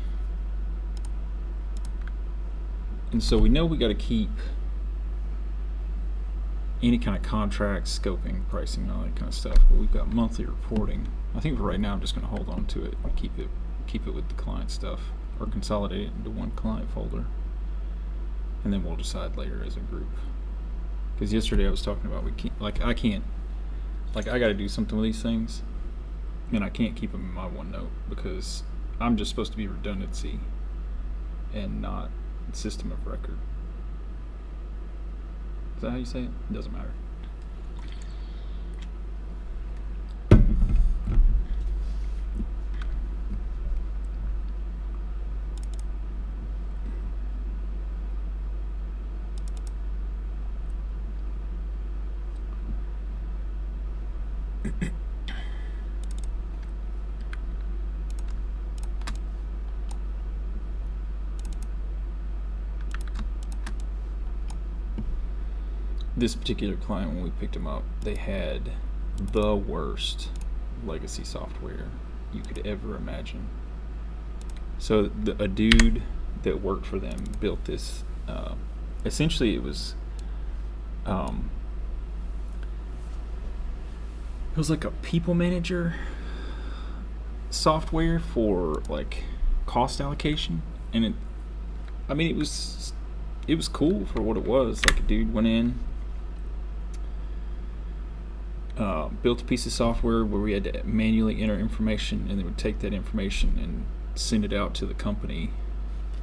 And so we know we got to keep any kind of contract, scoping, pricing, all that kind of stuff. But we've got monthly reporting. I think for right now I'm just going to hold on to it and keep it with the client stuff, or consolidate it into one client folder, and then we'll decide later as a group. Because yesterday I was talking about I got to do something with these things, and I can't keep them in my OneNote because I'm just supposed to be redundancy and not system of record. Is that how you say it? It doesn't matter. This particular client, when we picked them up, they had the worst legacy software you could ever imagine. So a dude that worked for them built this. Essentially, it was like a people manager software for like cost allocation, and it was cool for what it was. Like, a dude went in, built a piece of software where we had to manually enter information, and they would take that information and send it out to the company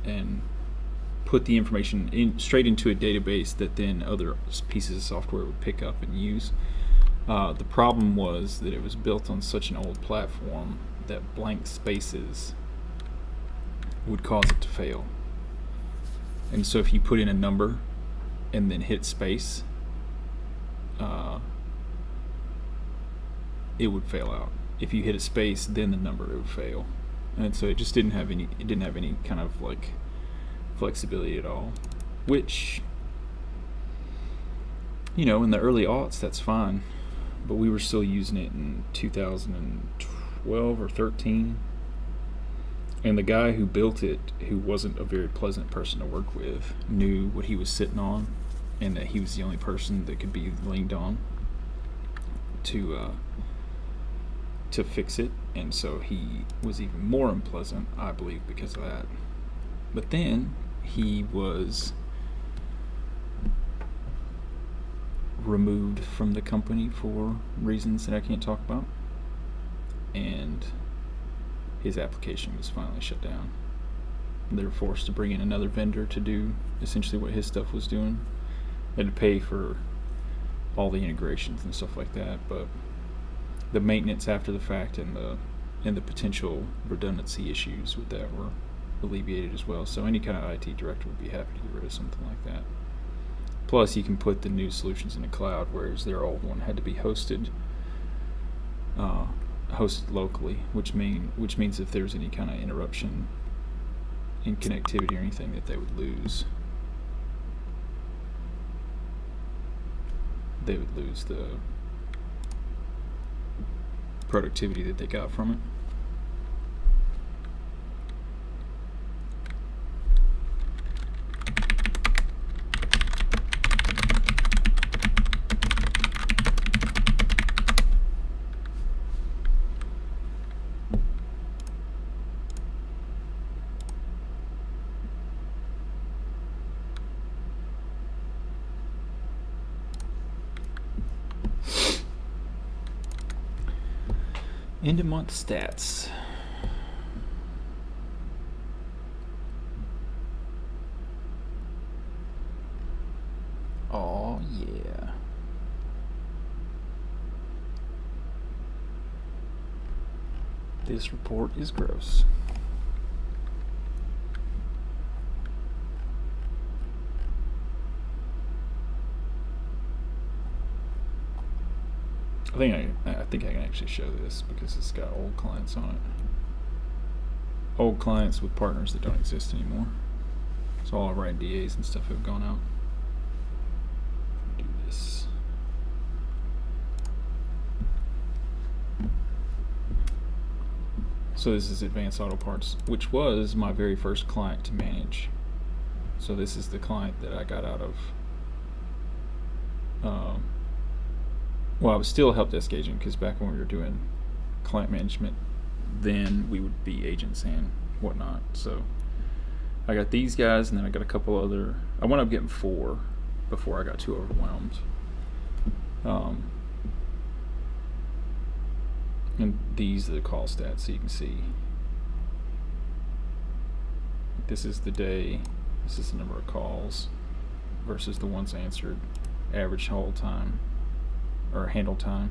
and put the information straight into a database that then other pieces of software would pick up and use. The problem was that it was built on such an old platform that blank spaces would cause it to fail. And so if you put in a number and then hit space, it would fail out. If you hit a space, then the number would fail. And so it just didn't have any kind of like flexibility at all, which, in the early aughts, that's fine, but we were still using it in 2012 or 13. And the guy who built it, who wasn't a very pleasant person to work with, knew what he was sitting on, and that he was the only person that could be leaned on to fix it. And so he was even more unpleasant, I believe, because of that. But then he was removed from the company for reasons that I can't talk about, and his application was finally shut down. They were forced to bring in another vendor to do essentially what his stuff was doing. They had to pay for all the integrations and stuff like that, but the maintenance after the fact and the potential redundancy issues with that were alleviated as well. So any kind of IT director would be happy to get rid of something like that. Plus, you can put the new solutions in the cloud, whereas their old one had to be hosted locally, which means if there's any kind of interruption in connectivity or anything, that they would lose the productivity that they got from it. End of month stats. Oh yeah. This report is gross. I think I can actually show this because it's got old clients on it. Old clients with partners that don't exist anymore. So all of our NDAs and stuff have gone out. Do this. So this is Advanced Auto Parts, which was my very first client to manage. So this is the client that I got out of well, I was still a help desk agent because back when we were doing client management, then we would be agents and whatnot. So I got these guys, and then I got a couple other. I wound up getting 4 before I got too overwhelmed. And these are the call stats, so you can see. This is the day. This is the number of calls versus the ones answered. Average hold time or handle time.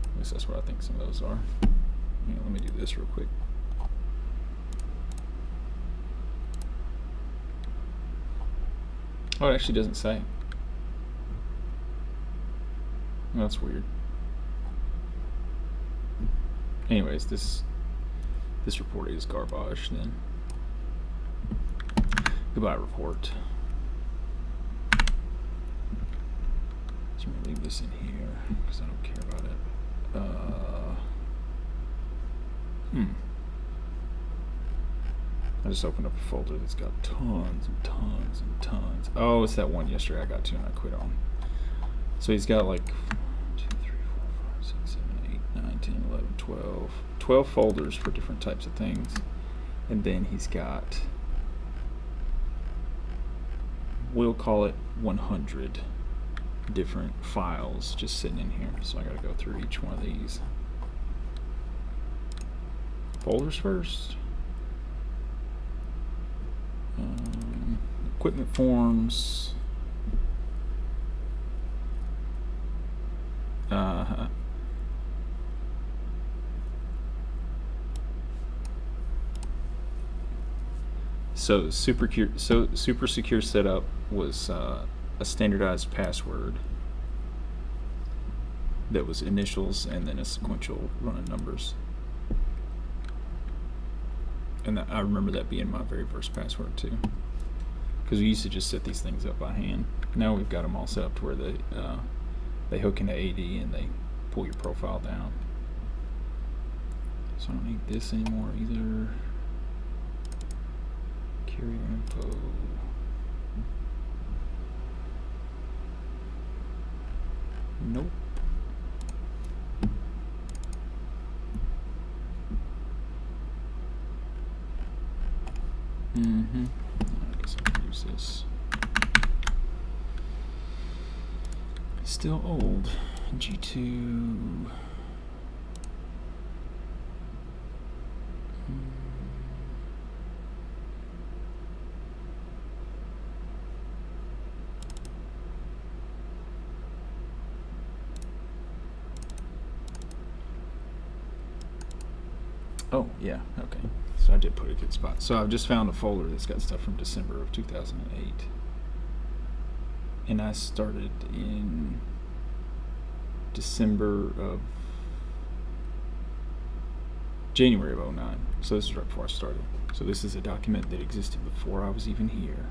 At least that's what I think some of those are. Yeah, let me do this real quick. Oh, it actually doesn't say. Well, that's weird. Anyways, this report is garbage then. Goodbye, report. So I'm gonna leave this in here because I don't care about it. I just opened up a folder that's got tons and tons and tons. Oh, it's that one yesterday I got to and I quit on. So he's got like 1, 2, 3, 4, 5, 6, 7, 8, 9, 10, 11, 12 folders for different types of things. And then he's got, we'll call it 100 different files just sitting in here. So I gotta go through each one of these. Folders first. Equipment forms. So super secure setup was a standardized password that was initials and then a sequential run of numbers. And I remember that being my very first password too, because we used to just set these things up by hand. Now we've got them all set up to where they hook into AD and they pull your profile down. So I don't need this anymore either. Carrier info. Nope. I guess I can use this. Still old. G2. Oh, yeah, okay. So I did put a good spot. So I've just found a folder that's got stuff from December of 2008. And I started in January of 2009. So this is right before I started. So this is a document that existed before I was even here.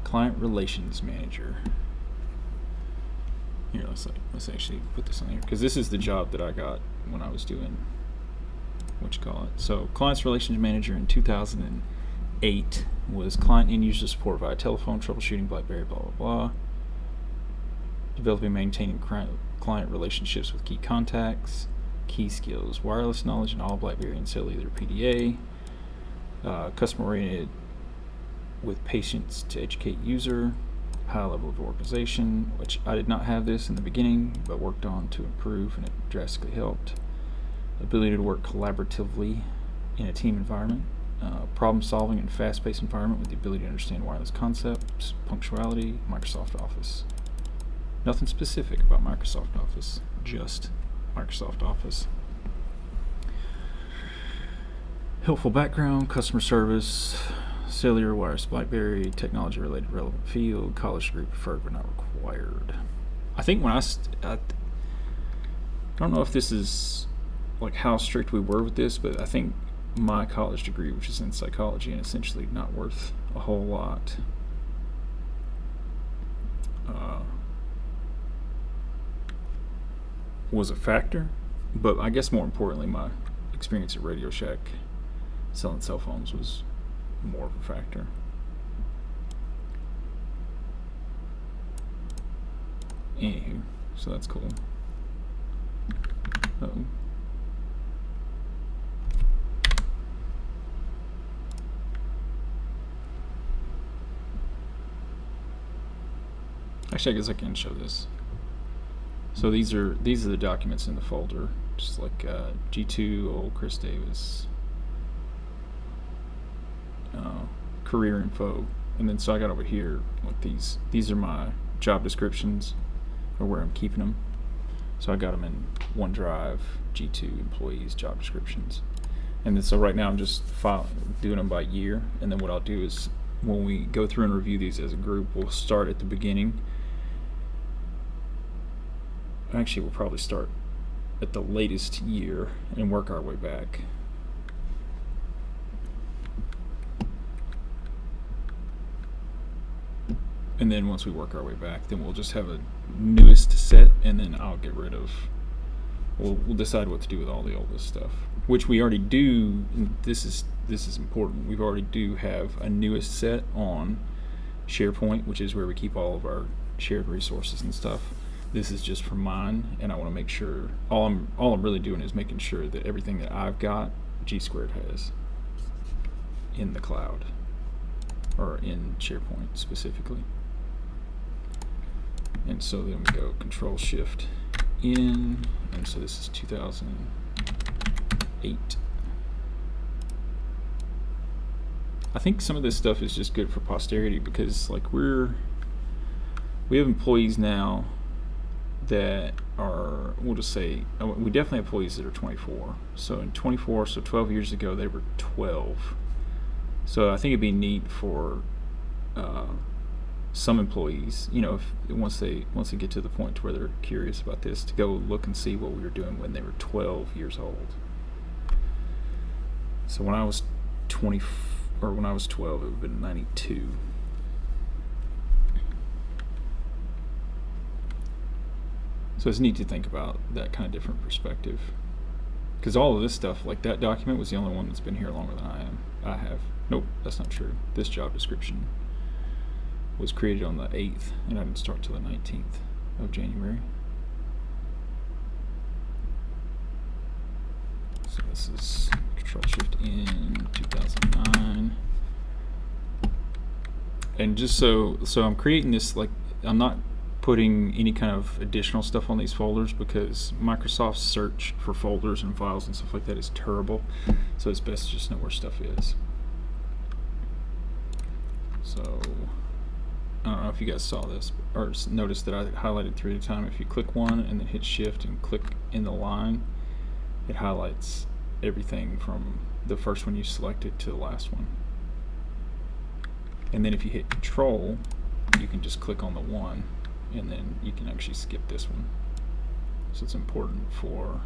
Client Relations Manager. Here, let's actually put this on here, because this is the job that I got when I was doing So Clients Relations Manager in 2008 was client and user support via telephone, troubleshooting, BlackBerry, blah, blah, blah. Developing and maintaining client relationships with key contacts, key skills, wireless knowledge in all BlackBerry and cellular PDA, customer oriented with patience to educate user, high level of organization, which I did not have this in the beginning, but worked on to improve, and it drastically helped. Ability to work collaboratively in a team environment, problem solving in a fast-paced environment with the ability to understand wireless concepts, punctuality, Microsoft Office. Nothing specific about Microsoft Office, just Microsoft Office. Helpful background, customer service, cellular, wireless, BlackBerry, technology-related relevant field, college degree preferred but not required. I think when I don't know if this is like how strict we were with this, but I think my college degree, which is in psychology and essentially not worth a whole lot, was a factor. But I guess more importantly, my experience at Radio Shack selling cell phones was more of a factor. Anywho, so that's cool. Uh-oh. Actually, I guess I can show this. So these are the documents in the folder, just like G2, old Chris Davis, career info, and then so I got over here like these are my job descriptions, or where I'm keeping them. So I got them in OneDrive, G2, employees, job descriptions, and then so right now I'm just doing them by year, and then what I'll do is when we go through and review these as a group, we'll start at the beginning. Actually, we'll probably start at the latest year and work our way back. And then once we work our way back, then we'll just have a newest set, and then I'll get rid of, we'll decide what to do with all the oldest stuff, which we already do. This is important. We already do have a newest set on SharePoint, which is where we keep all of our shared resources and stuff. This is just for mine, and I want to make sure all I'm really doing is making sure that everything that I've got, G Squared has in the cloud, or in SharePoint specifically. And so then we go Control Shift in, and so this is 2008. I think some of this stuff is just good for posterity, because like we have employees now that are, we'll just say, we definitely have employees that are 24. So in 24, so 12 years ago they were 12. So I think it'd be neat for some employees, you know, if once they get to the point where they're curious about this, to go look and see what we were doing when they were 12 years old. So when I was 12, it would have been 92. So it's neat to think about that kind of different perspective, because all of this stuff, like that document, was the only one that's been here longer than I have. Nope, that's not true. This job description was created on the 8th, and I didn't start till the 19th of January. So this is Control Shift in 2009. And just so I'm creating this, like, I'm not putting any kind of additional stuff on these folders, because Microsoft's search for folders and files and stuff like that is terrible. So it's best to just know where stuff is. So I don't know if you guys saw this or noticed that I highlighted 3 at a time. If you click one and then hit Shift and click in the line, it highlights everything from the first one you selected to the last one. And then if you hit Control, you can just click on the one, and then you can actually skip this one. So it's important for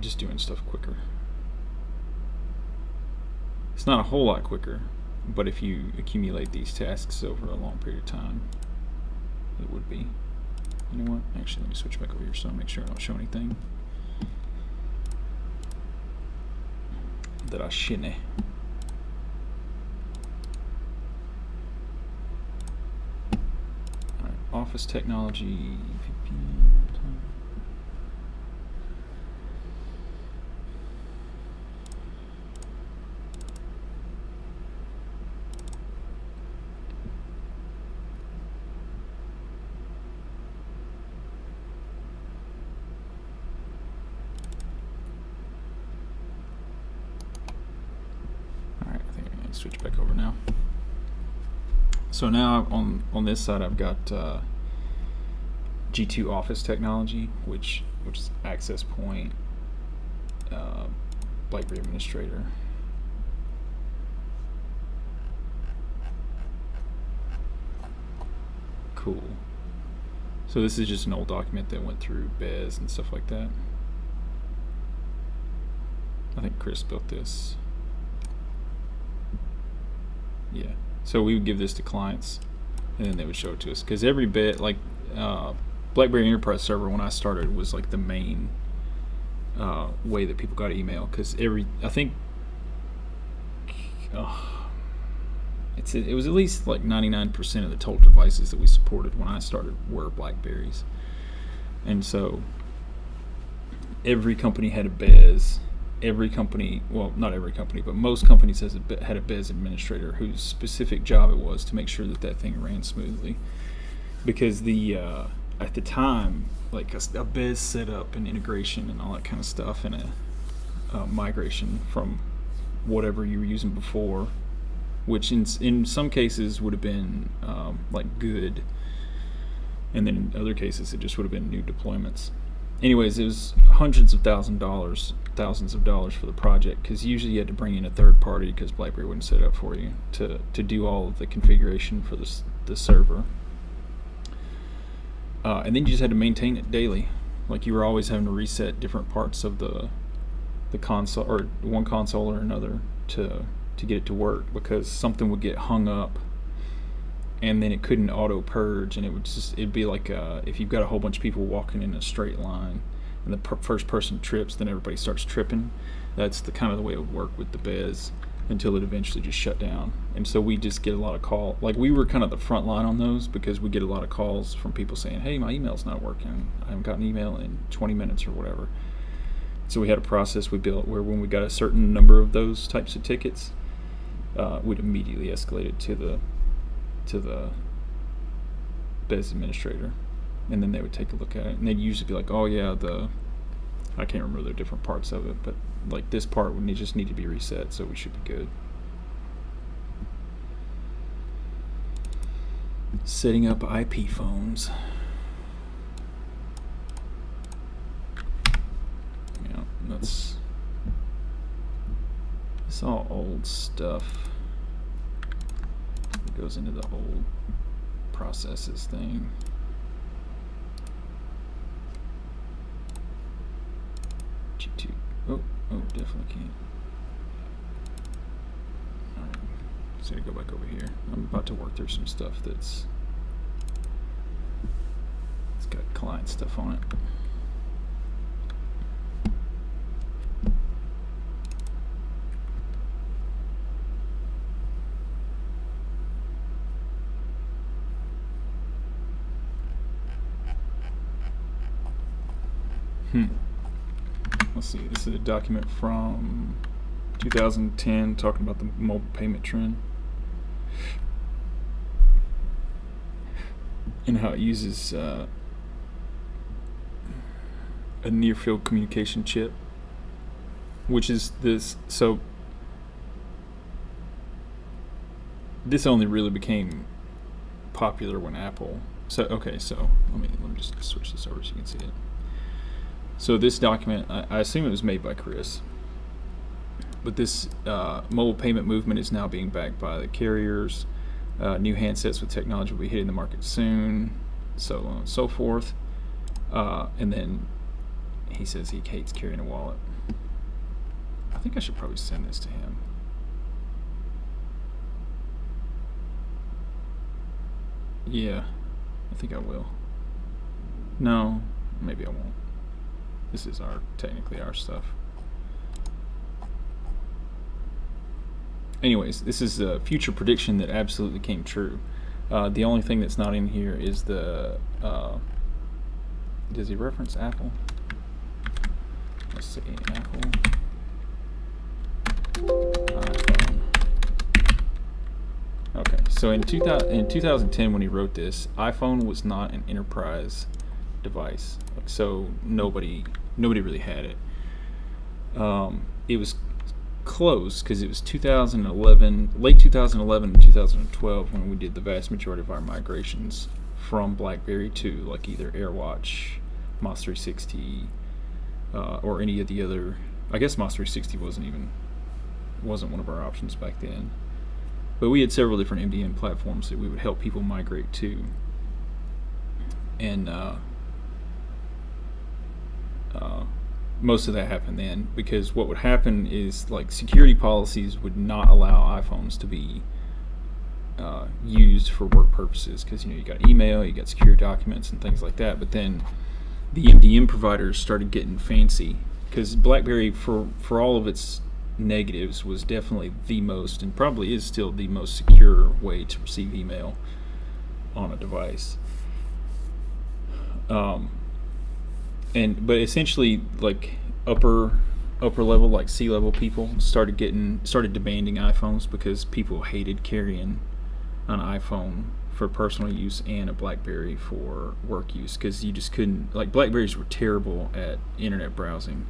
just doing stuff quicker. It's not a whole lot quicker, but if you accumulate these tasks over a long period of time, it would be. You know what? Actually, let me switch back over here so I make sure I don't show anything that I shouldn't. Alright, Office Technology, VPN. Switch back over now. So now on this side I've got G2 Office Technology, which is Access Point, BlackBerry Administrator. Cool. So this is just an old document that went through Bez and stuff like that. I think Chris built this. Yeah, so we would give this to clients, and then they would show it to us. Because every bit, like BlackBerry Enterprise Server, when I started, was like the main way that people got email. Because I think it was at least like 99% of the total devices that we supported when I started were BlackBerries. And so every company had a BES. Every company, well, not every company, but most companies had a BES administrator whose specific job it was to make sure that thing ran smoothly. Because at the time, like a BES setup and integration and all that kind of stuff, and a migration from whatever you were using before, which in some cases would have been like good, and then in other cases it just would have been new deployments. Anyways, it was hundreds of thousands of dollars for the project, because usually you had to bring in a third party because BlackBerry wouldn't set it up for you to do all of the configuration for the server. And then you just had to maintain it daily. Like you were always having to reset different parts of the console, or one console or another, to get it to work, because something would get hung up and then it couldn't auto purge, and it'd be like if you've got a whole bunch of people walking in a straight line and the first person trips, then everybody starts tripping. That's the kind of the way it would work with the BES, until it eventually just shut down. And so we just get a lot of calls. Like we were kind of the front line on those, because we get a lot of calls from people saying, hey, my email's not working, I haven't gotten an email in 20 minutes or whatever. So we had a process we built where when we got a certain number of those types of tickets, we'd immediately escalate it to the BES administrator, and then they would take a look at it, and they'd usually be like, oh yeah, I can't remember the different parts of it, but like this part would just need to be reset, so we should be good. Setting up IP phones. Yeah, it's all old stuff. It goes into the old processes thing. G2. Oh, definitely can't. Alright, just gotta go back over here. I'm about to work through some stuff it's got client stuff on it. Let's see, this is a document from 2010 talking about the mobile payment trend and how it uses a near field communication chip, which is this. So this only really became popular when Apple. So let me just switch this over so you can see it. So this document, I assume it was made by Chris, but this mobile payment movement is now being backed by the carriers. New handsets with technology will be hitting the market soon, so on and so forth. And then he says he hates carrying a wallet. I think I should probably send this to him. Yeah, I think I will. No, maybe I won't. This is technically our stuff. Anyways, this is a future prediction that absolutely came true. The only thing that's not in here is the. Does he reference Apple? Let's see, Apple. iPhone. Okay, so in 2010 when he wrote this, iPhone was not an enterprise device, so nobody really had it. It was close because it was 2011, late 2011 and 2012 when we did the vast majority of our migrations from BlackBerry to like either AirWatch, MOS 360, or any of the other. I guess MOS 360 wasn't one of our options back then, but we had several different MDM platforms that we would help people migrate to, and most of that happened then, because what would happen is like security policies would not allow iPhones to be used for work purposes, because you got email, you got secure documents and things like that. But then the MDM providers started getting fancy, because BlackBerry, for all of its negatives was definitely the most, and probably is still the most secure way to receive email on a device. But essentially, like upper level, like C-level people started demanding iPhones because people hated carrying an iPhone for personal use and a BlackBerry for work use, because you just couldn't, like, BlackBerries were terrible at internet browsing.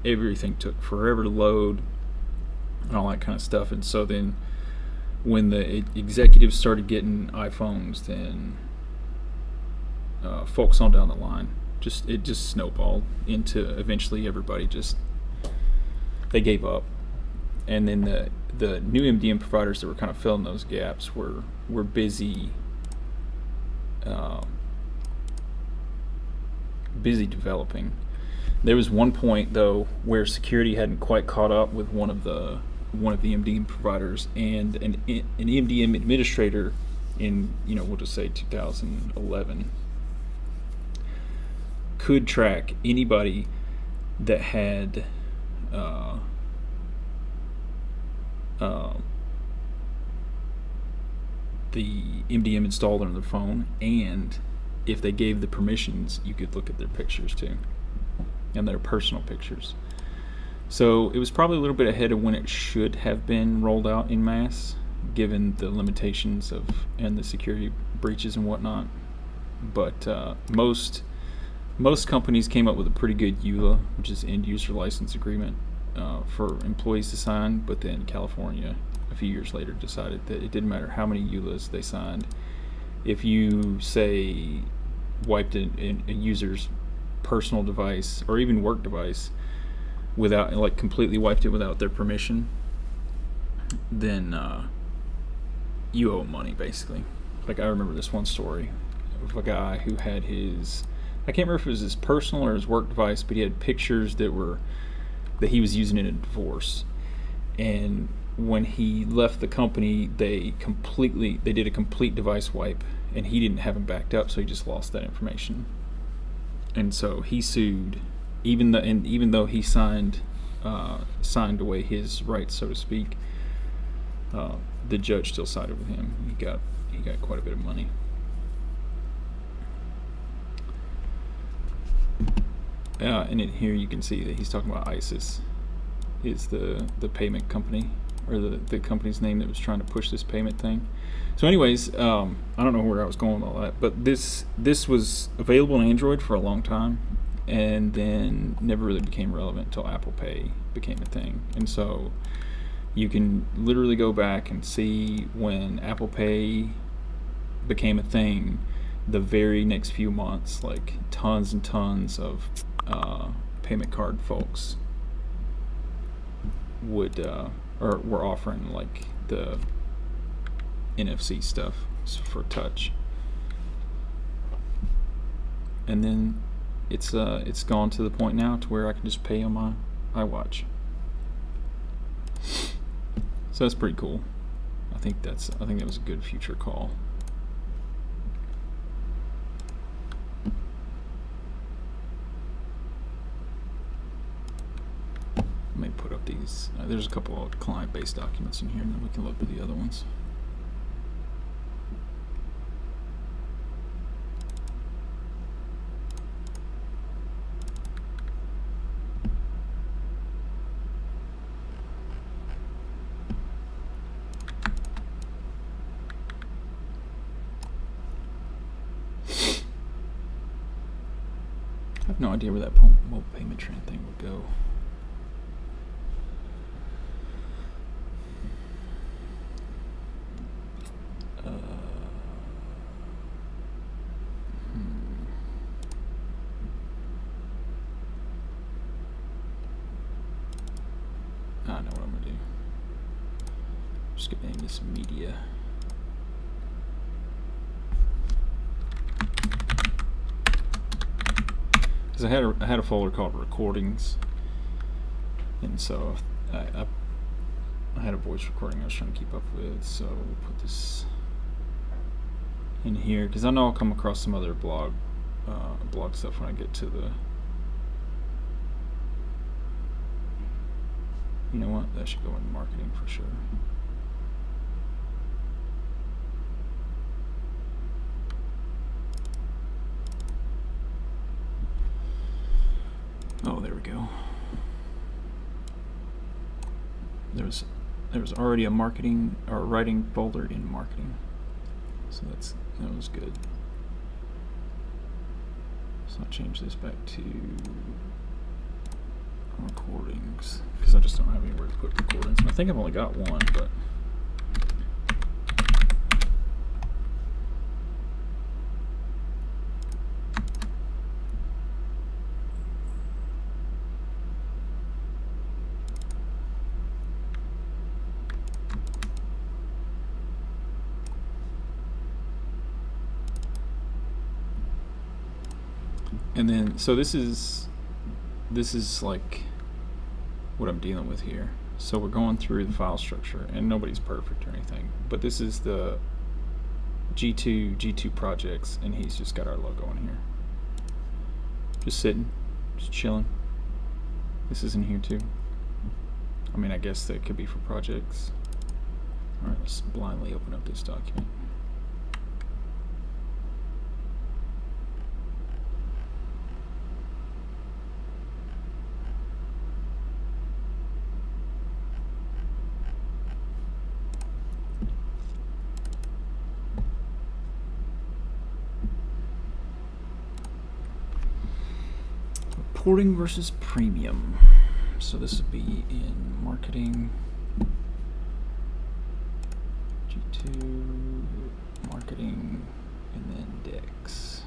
Everything took forever to load and all that kind of stuff. And so then when the executives started getting iPhones, then folks on down the line, it just snowballed into eventually everybody they gave up. And then the new MDM providers that were kind of filling those gaps were busy developing. There was one point though where security hadn't quite caught up with one of the MDM providers, and an MDM administrator in, we'll just say 2011, could track anybody that had the MDM installed on their phone, and if they gave the permissions, you could look at their pictures too, and their personal pictures. So it was probably a little bit ahead of when it should have been rolled out en masse, given the limitations and the security breaches and whatnot. But most companies came up with a pretty good EULA, which is end user license agreement, for employees to sign. But then California, a few years later, decided that it didn't matter how many EULAs they signed. If you, say, wiped a user's personal device or even work device without, like, completely wiped it without their permission, then you owe money, basically. Like, I remember this one story of a guy who had I can't remember if it was his personal or his work device, but he had pictures that he was using in a divorce. And when he left the company, they did a complete device wipe, and he didn't have them backed up, so he just lost that information. And so he sued, even though he signed away his rights, so to speak. The judge still sided with him. He got quite a bit of money. And in here you can see that he's talking about ISIS. It's the payment company, or the company's name that was trying to push this payment thing. So anyways, I don't know where I was going with all that, but this was available on Android for a long time, and then never really became relevant until Apple Pay became a thing. And so you can literally go back and see when Apple Pay became a thing. The very next few months, like, tons and tons of payment card folks were offering, like, the NFC stuff for touch. And then it's gone to the point now to where I can just pay on my iWatch. So that's pretty cool. I think that was a good future call. Let me put up these. There's a couple of client-based documents in here, and then we can look at the other ones. I have no idea where that mobile payment trend thing would go. I know what I'm going to do. I'm just going to name this media. Because I had a folder called recordings, and so I had a voice recording I was trying to keep up with, so we'll put this in here, because I know I'll come across some other blog stuff when I get to You know what? That should go in marketing for sure. Oh, there we go. There was already a marketing or writing folder in marketing, so that was good. So I'll change this back to recordings because I just don't have anywhere to put recordings. And I think I've only got one, but and then so this is like what I'm dealing with here. So we're going through the file structure, and nobody's perfect or anything, but this is the G2 projects, and he's just got our logo in here. Just sitting, just chilling. This is in here too. I mean, I guess that could be for projects. All right, let's blindly open up this document. Reporting versus premium. So this would be in marketing. G2, marketing, and then Dex.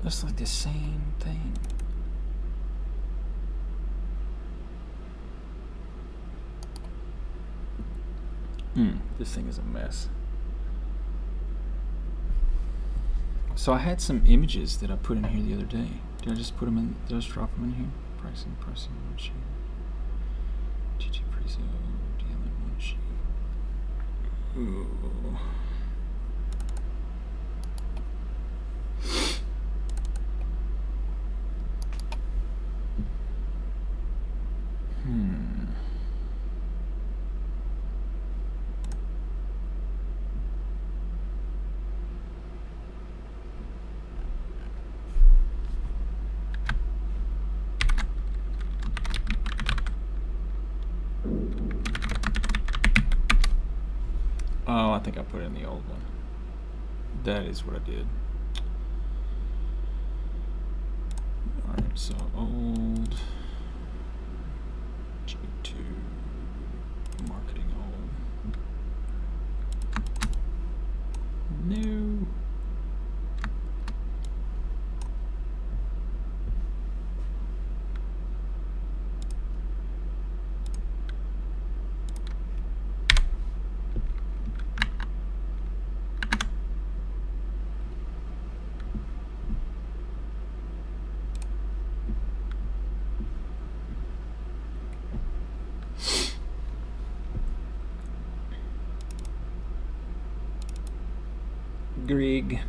That's like the same thing. This thing is a mess. So I had some images that I put in here the other day. Did I just put them in? Did I just drop them in here? Pricing, one sheet. GG Prezo, DLN one sheet. Ooh. Oh, I think I put it in the old one. That is what I did. Alright, so old G2 marketing old. New. Greg.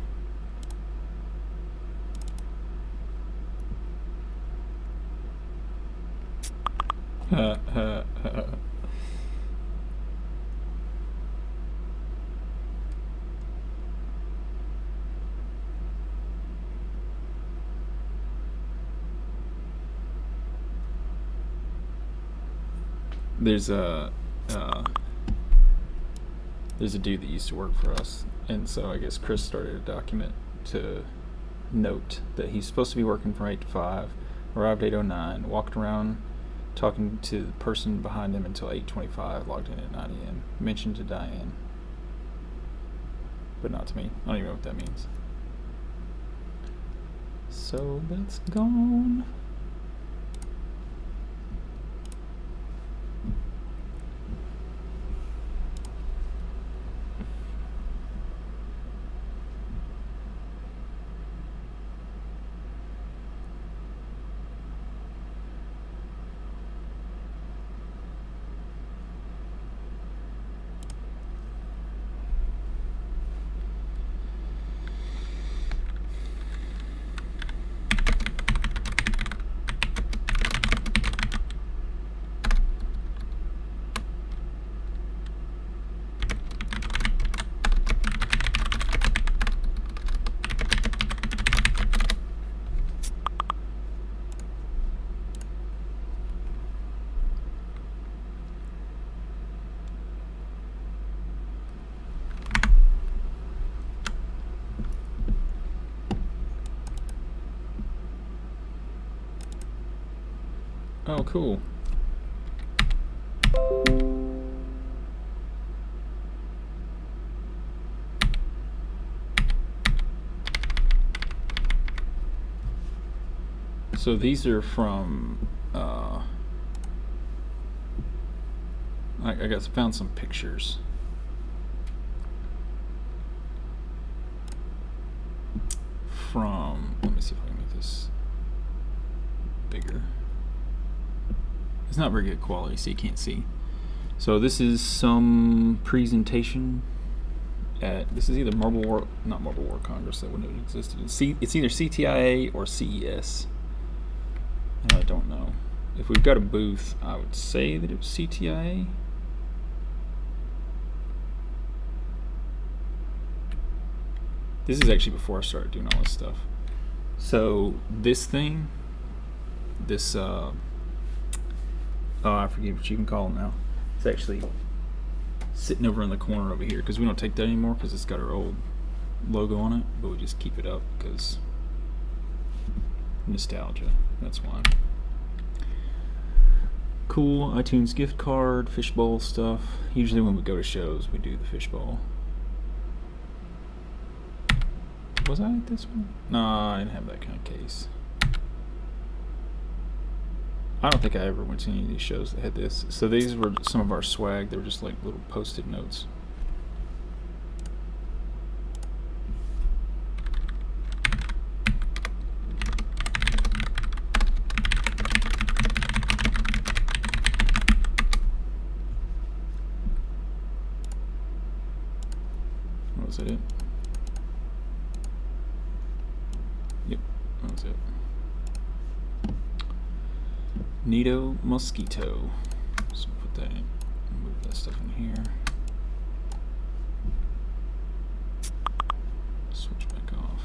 There's a dude that used to work for us, and so I guess Chris started a document to note that he's supposed to be working from 8 to 5, arrived 8:09, walked around Talking to the person behind them until 8:25. Logged in at 9 a.m. Mentioned to Diane, but not to me. I don't even know what that means. So that's gone. Oh, cool. So these are from, I guess found some pictures. From, let me see if I can make this bigger. It's not very good quality, so you can't see. So this is some presentation at, this is either not Mobile World Congress, that wouldn't have existed. It's either CTIA or CES. And I don't know. If we've got a booth, I would say that it was CTIA. This is actually before I started doing all this stuff. So this thing, this I forget what you can call it now. It's actually sitting over in the corner over here because we don't take that anymore because it's got our old logo on it, but we just keep it up because nostalgia. That's why. Cool iTunes gift card, fishbowl stuff. Usually when we go to shows, we do the fishbowl. Was I at this one? No, I didn't have that kind of case. I don't think I ever went to any of these shows that had this. So these were some of our swag. They were just like little post-it notes. Was that it? Yep, that was it. Nito Mosquito. So put that in, move that stuff in here. Switch back off.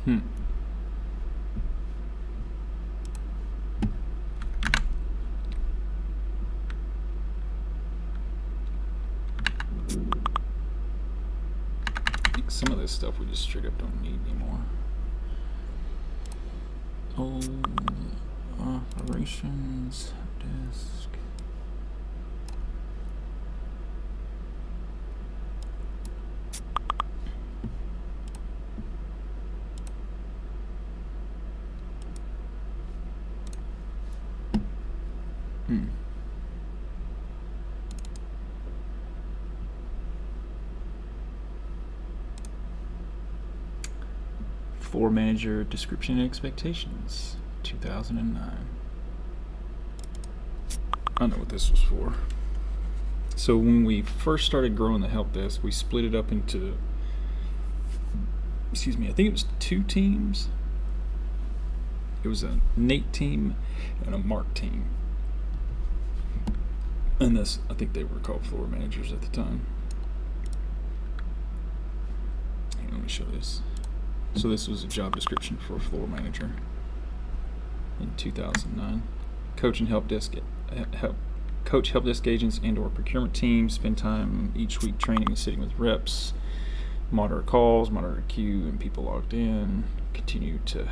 I think some of this stuff we just straight up don't need anymore. Oh, operations desk. floor manager description and expectations, 2009. I know what this was for. So when we first started growing the help desk, we split it up into, I think it was 2 teams. It was a Nate team and a Mark team. And I think they were called floor managers at the time. Let me show this. So this was a job description for a floor manager in 2009. Coach help desk agents and/or procurement teams. Spend time each week training and sitting with reps. Monitor calls, monitor queue, and people logged in. Continue to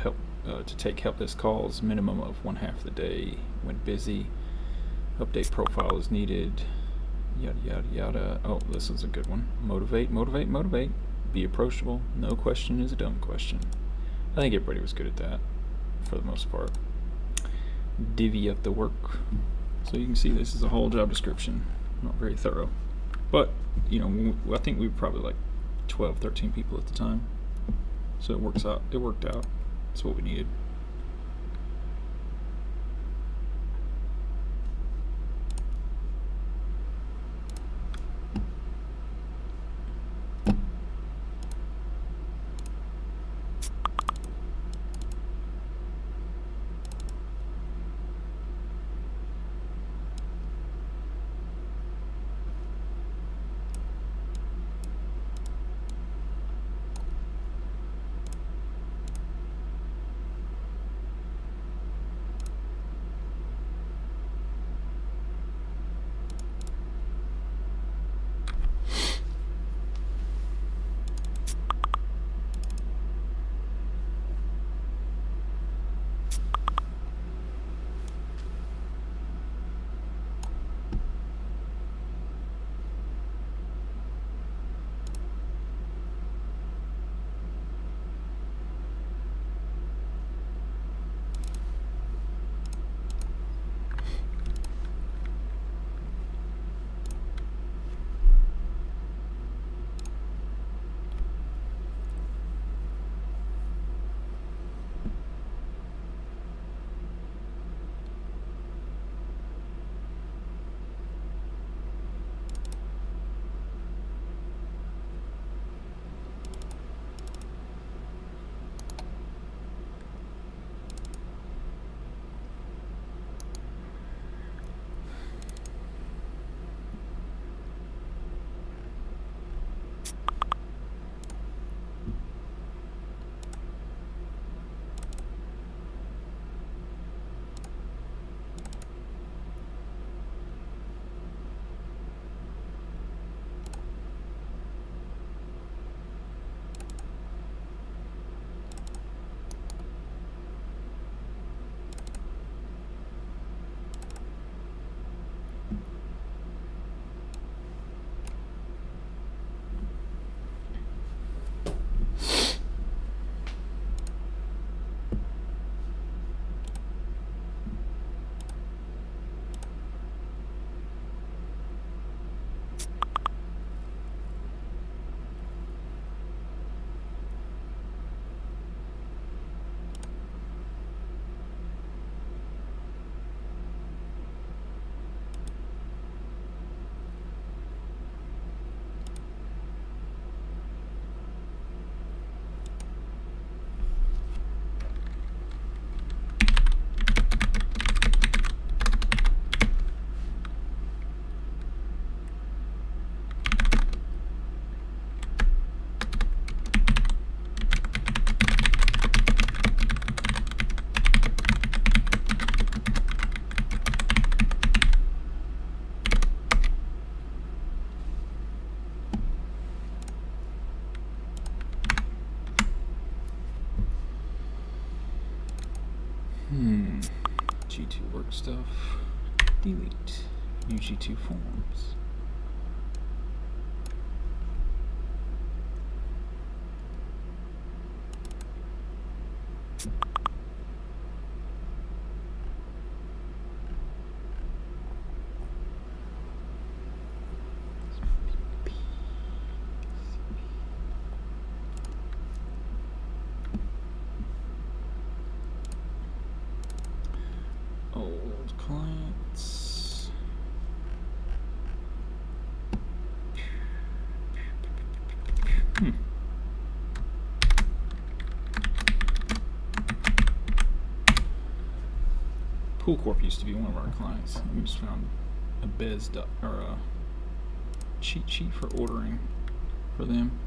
take help desk calls, minimum of 1/2 the day when busy. Update profile is needed. Yada yada yada. Oh, this is a good one. Motivate. Be approachable. No question is a dumb question. I think everybody was good at that for the most part. Divvy up the work. So you can see this is a whole job description. Not very thorough. But, I think we were probably like 12, 13 people at the time. So it worked out. That's what we needed. G2 work stuff. Delete. New G2 forms. Hmm. Pool Corp used to be one of our clients. We just found a or a cheat sheet for ordering for them,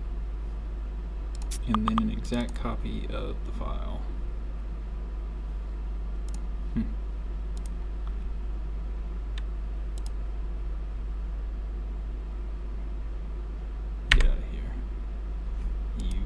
and then an exact copy of the file. Get out of here, you.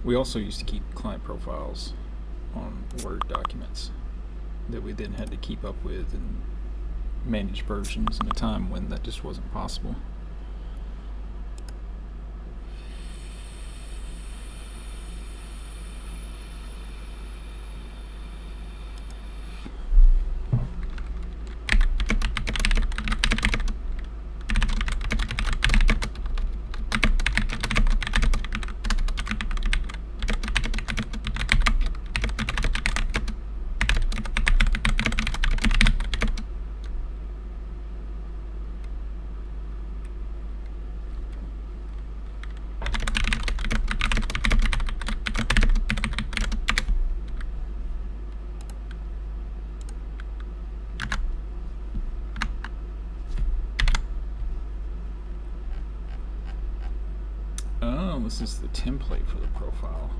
We also used to keep client profiles on Word documents that we then had to keep up with and manage versions in a time when that just wasn't possible. Oh, this is the template for the profile.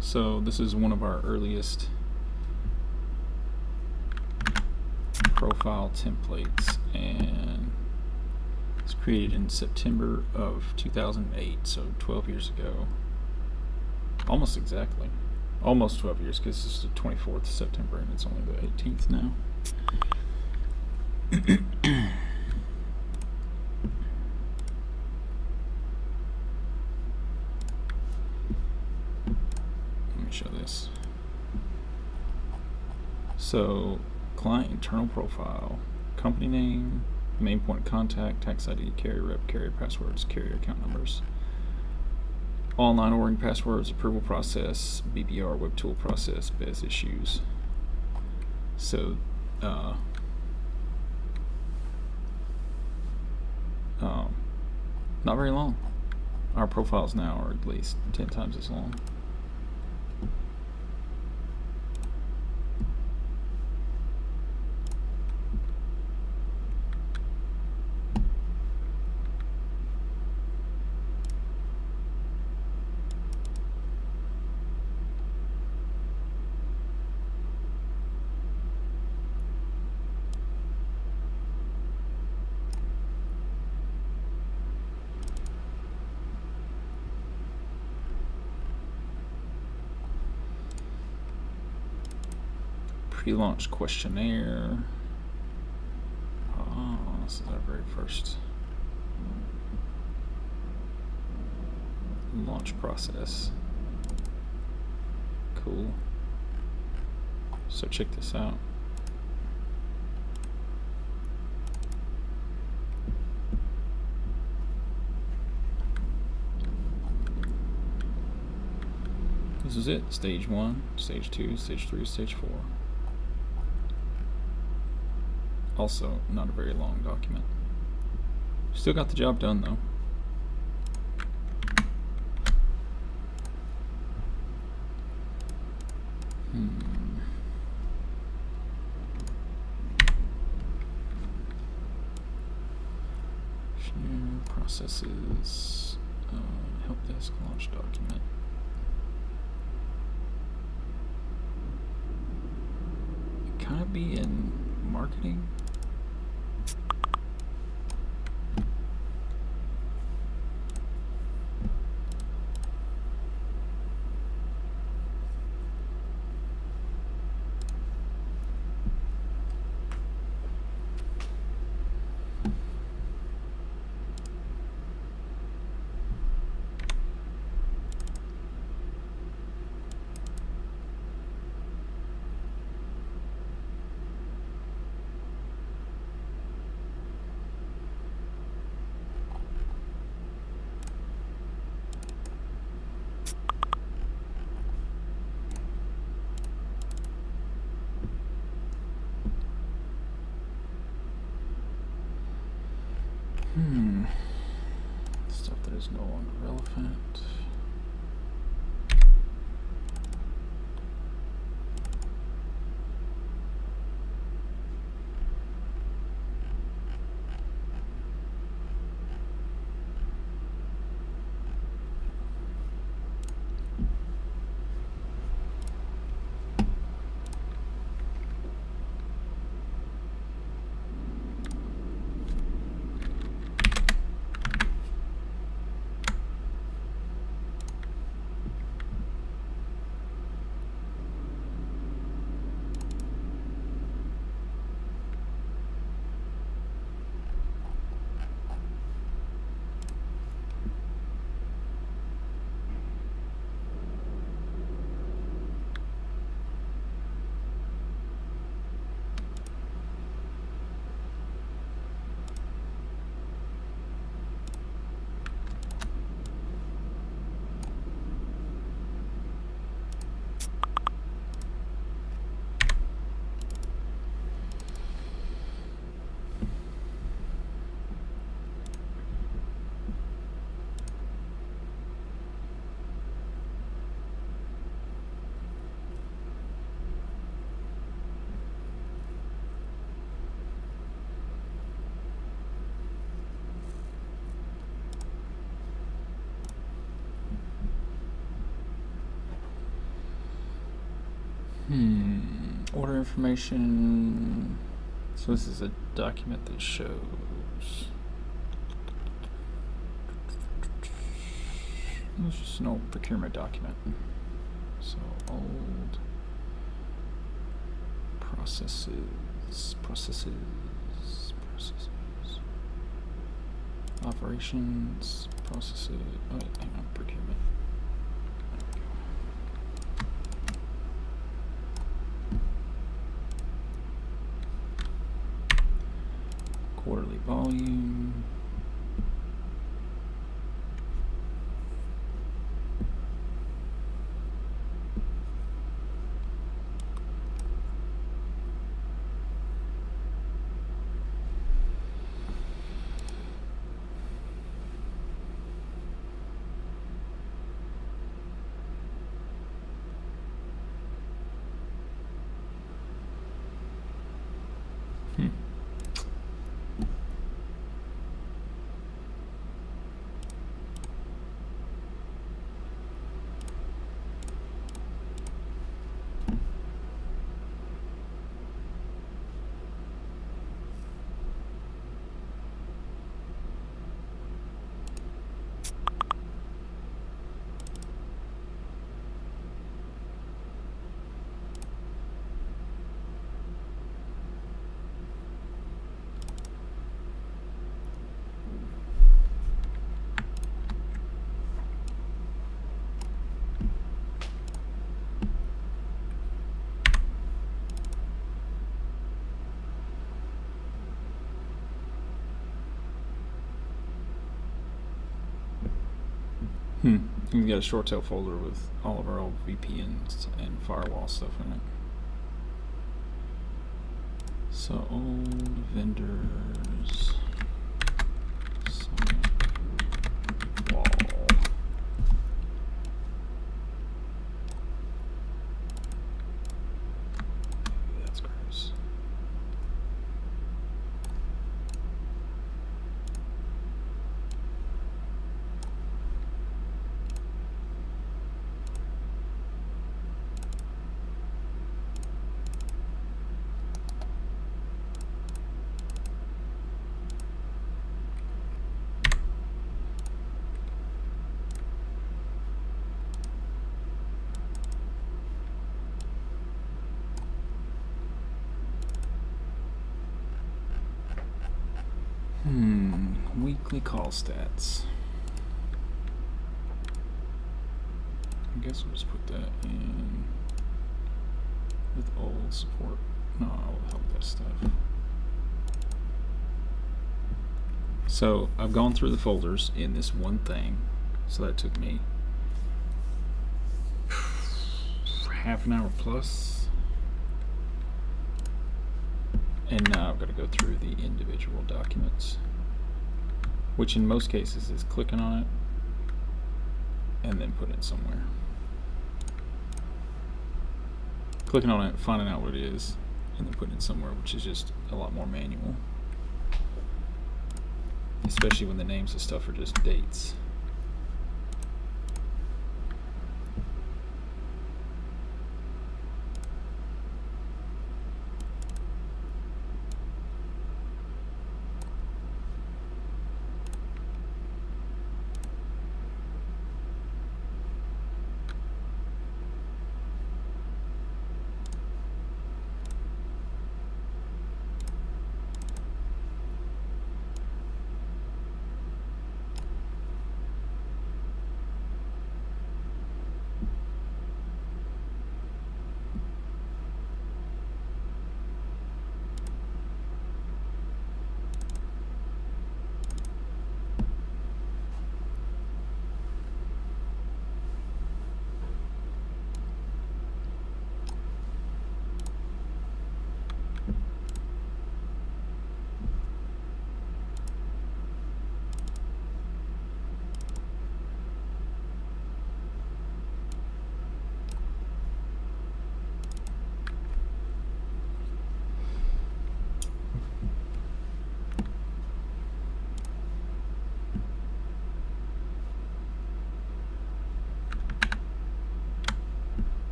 So this is one of our earliest profile templates, and it's created in September of 2008, so 12 years ago. Almost exactly. Almost 12 years, because this is the 24th of September and it's only the 18th now. Let me show this. So, client internal profile, company name, main point of contact, tax ID, carrier rep, carrier passwords, carrier account numbers, online ordering passwords, approval process, BBR, web tool process, BES issues. So, not very long. Our profiles now are at least 10 times as long. Pre-launch questionnaire. Oh, this is our very first launch process. Cool. So check this out. This is it. Stage 1, stage 2, stage 3, stage 4. Also, not a very long document. Still got the job done, though. Share processes. Help desk launch document. It kind of be in marketing. elephant. Order information. So this is a document that shows. It's just an old procurement document. So old processes. Operations, processes. Oh, hang on, procurement. Quarterly volume. We've got a short tail folder with all of our old VPNs and firewall stuff in it. So old vendors. Wall. That's gross. Weekly call stats. I guess we'll just put that in with old support. No, I'll help that stuff. So I've gone through the folders in this one thing. So that took me half an hour plus. And now I've got to go through the individual documents, which in most cases is clicking on it and then putting it somewhere. Clicking on it, finding out what it is, and then putting it somewhere, which is just a lot more manual. Especially when the names of stuff are just dates.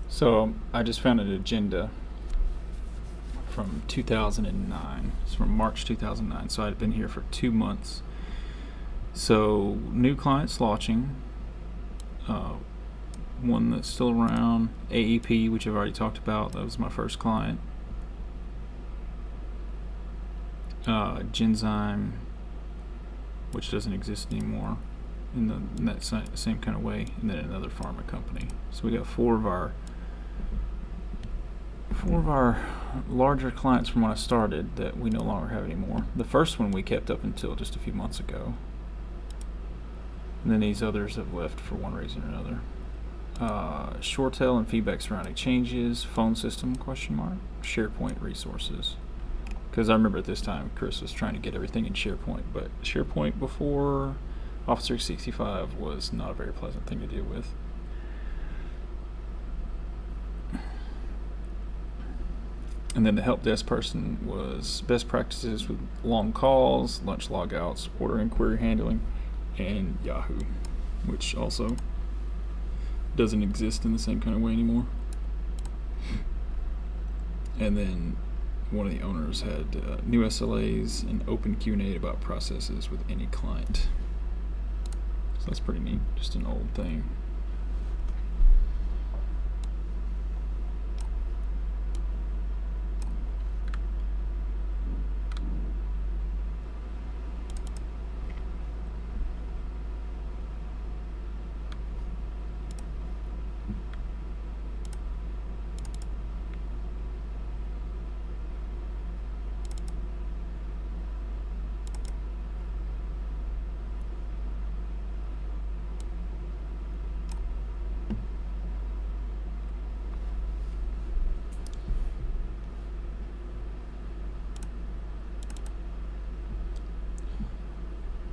So I just found an agenda from 2009. It's from March 2009. So I'd been here for 2 months. So new clients launching. One that's still around, AEP, which I've already talked about. That was my first client. Genzyme, which doesn't exist anymore in that same kind of way, and then another pharma company. So we got four of our larger clients from when I started that we no longer have anymore. The first one we kept up until just a few months ago, and then these others have left for one reason or another. ShoreTel and feedback surrounding changes, phone system, ? SharePoint resources. Because I remember at this time Chris was trying to get everything in SharePoint, but SharePoint before Office 365 was not a very pleasant thing to deal with. And then the help desk person was best practices with long calls, lunch logouts, order and query handling, and Yahoo, which also doesn't exist in the same kind of way anymore. And then one of the owners had new SLAs and open Q&A about processes with any client. So that's pretty neat, just an old thing.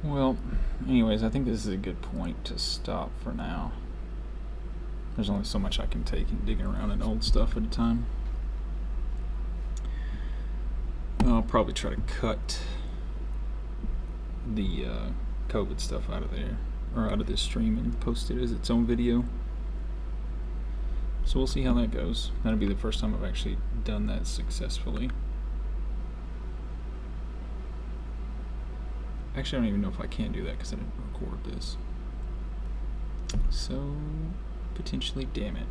Well, anyways, I think this is a good point to stop for now. There's only so much I can take in digging around in old stuff at a time. I'll probably try to cut the COVID stuff out of there, or out of this stream, and post it as its own video. So we'll see how that goes. That'll be the first time I've actually done that successfully. Actually, I don't even know if I can do that because I didn't record this. So, potentially, damn it.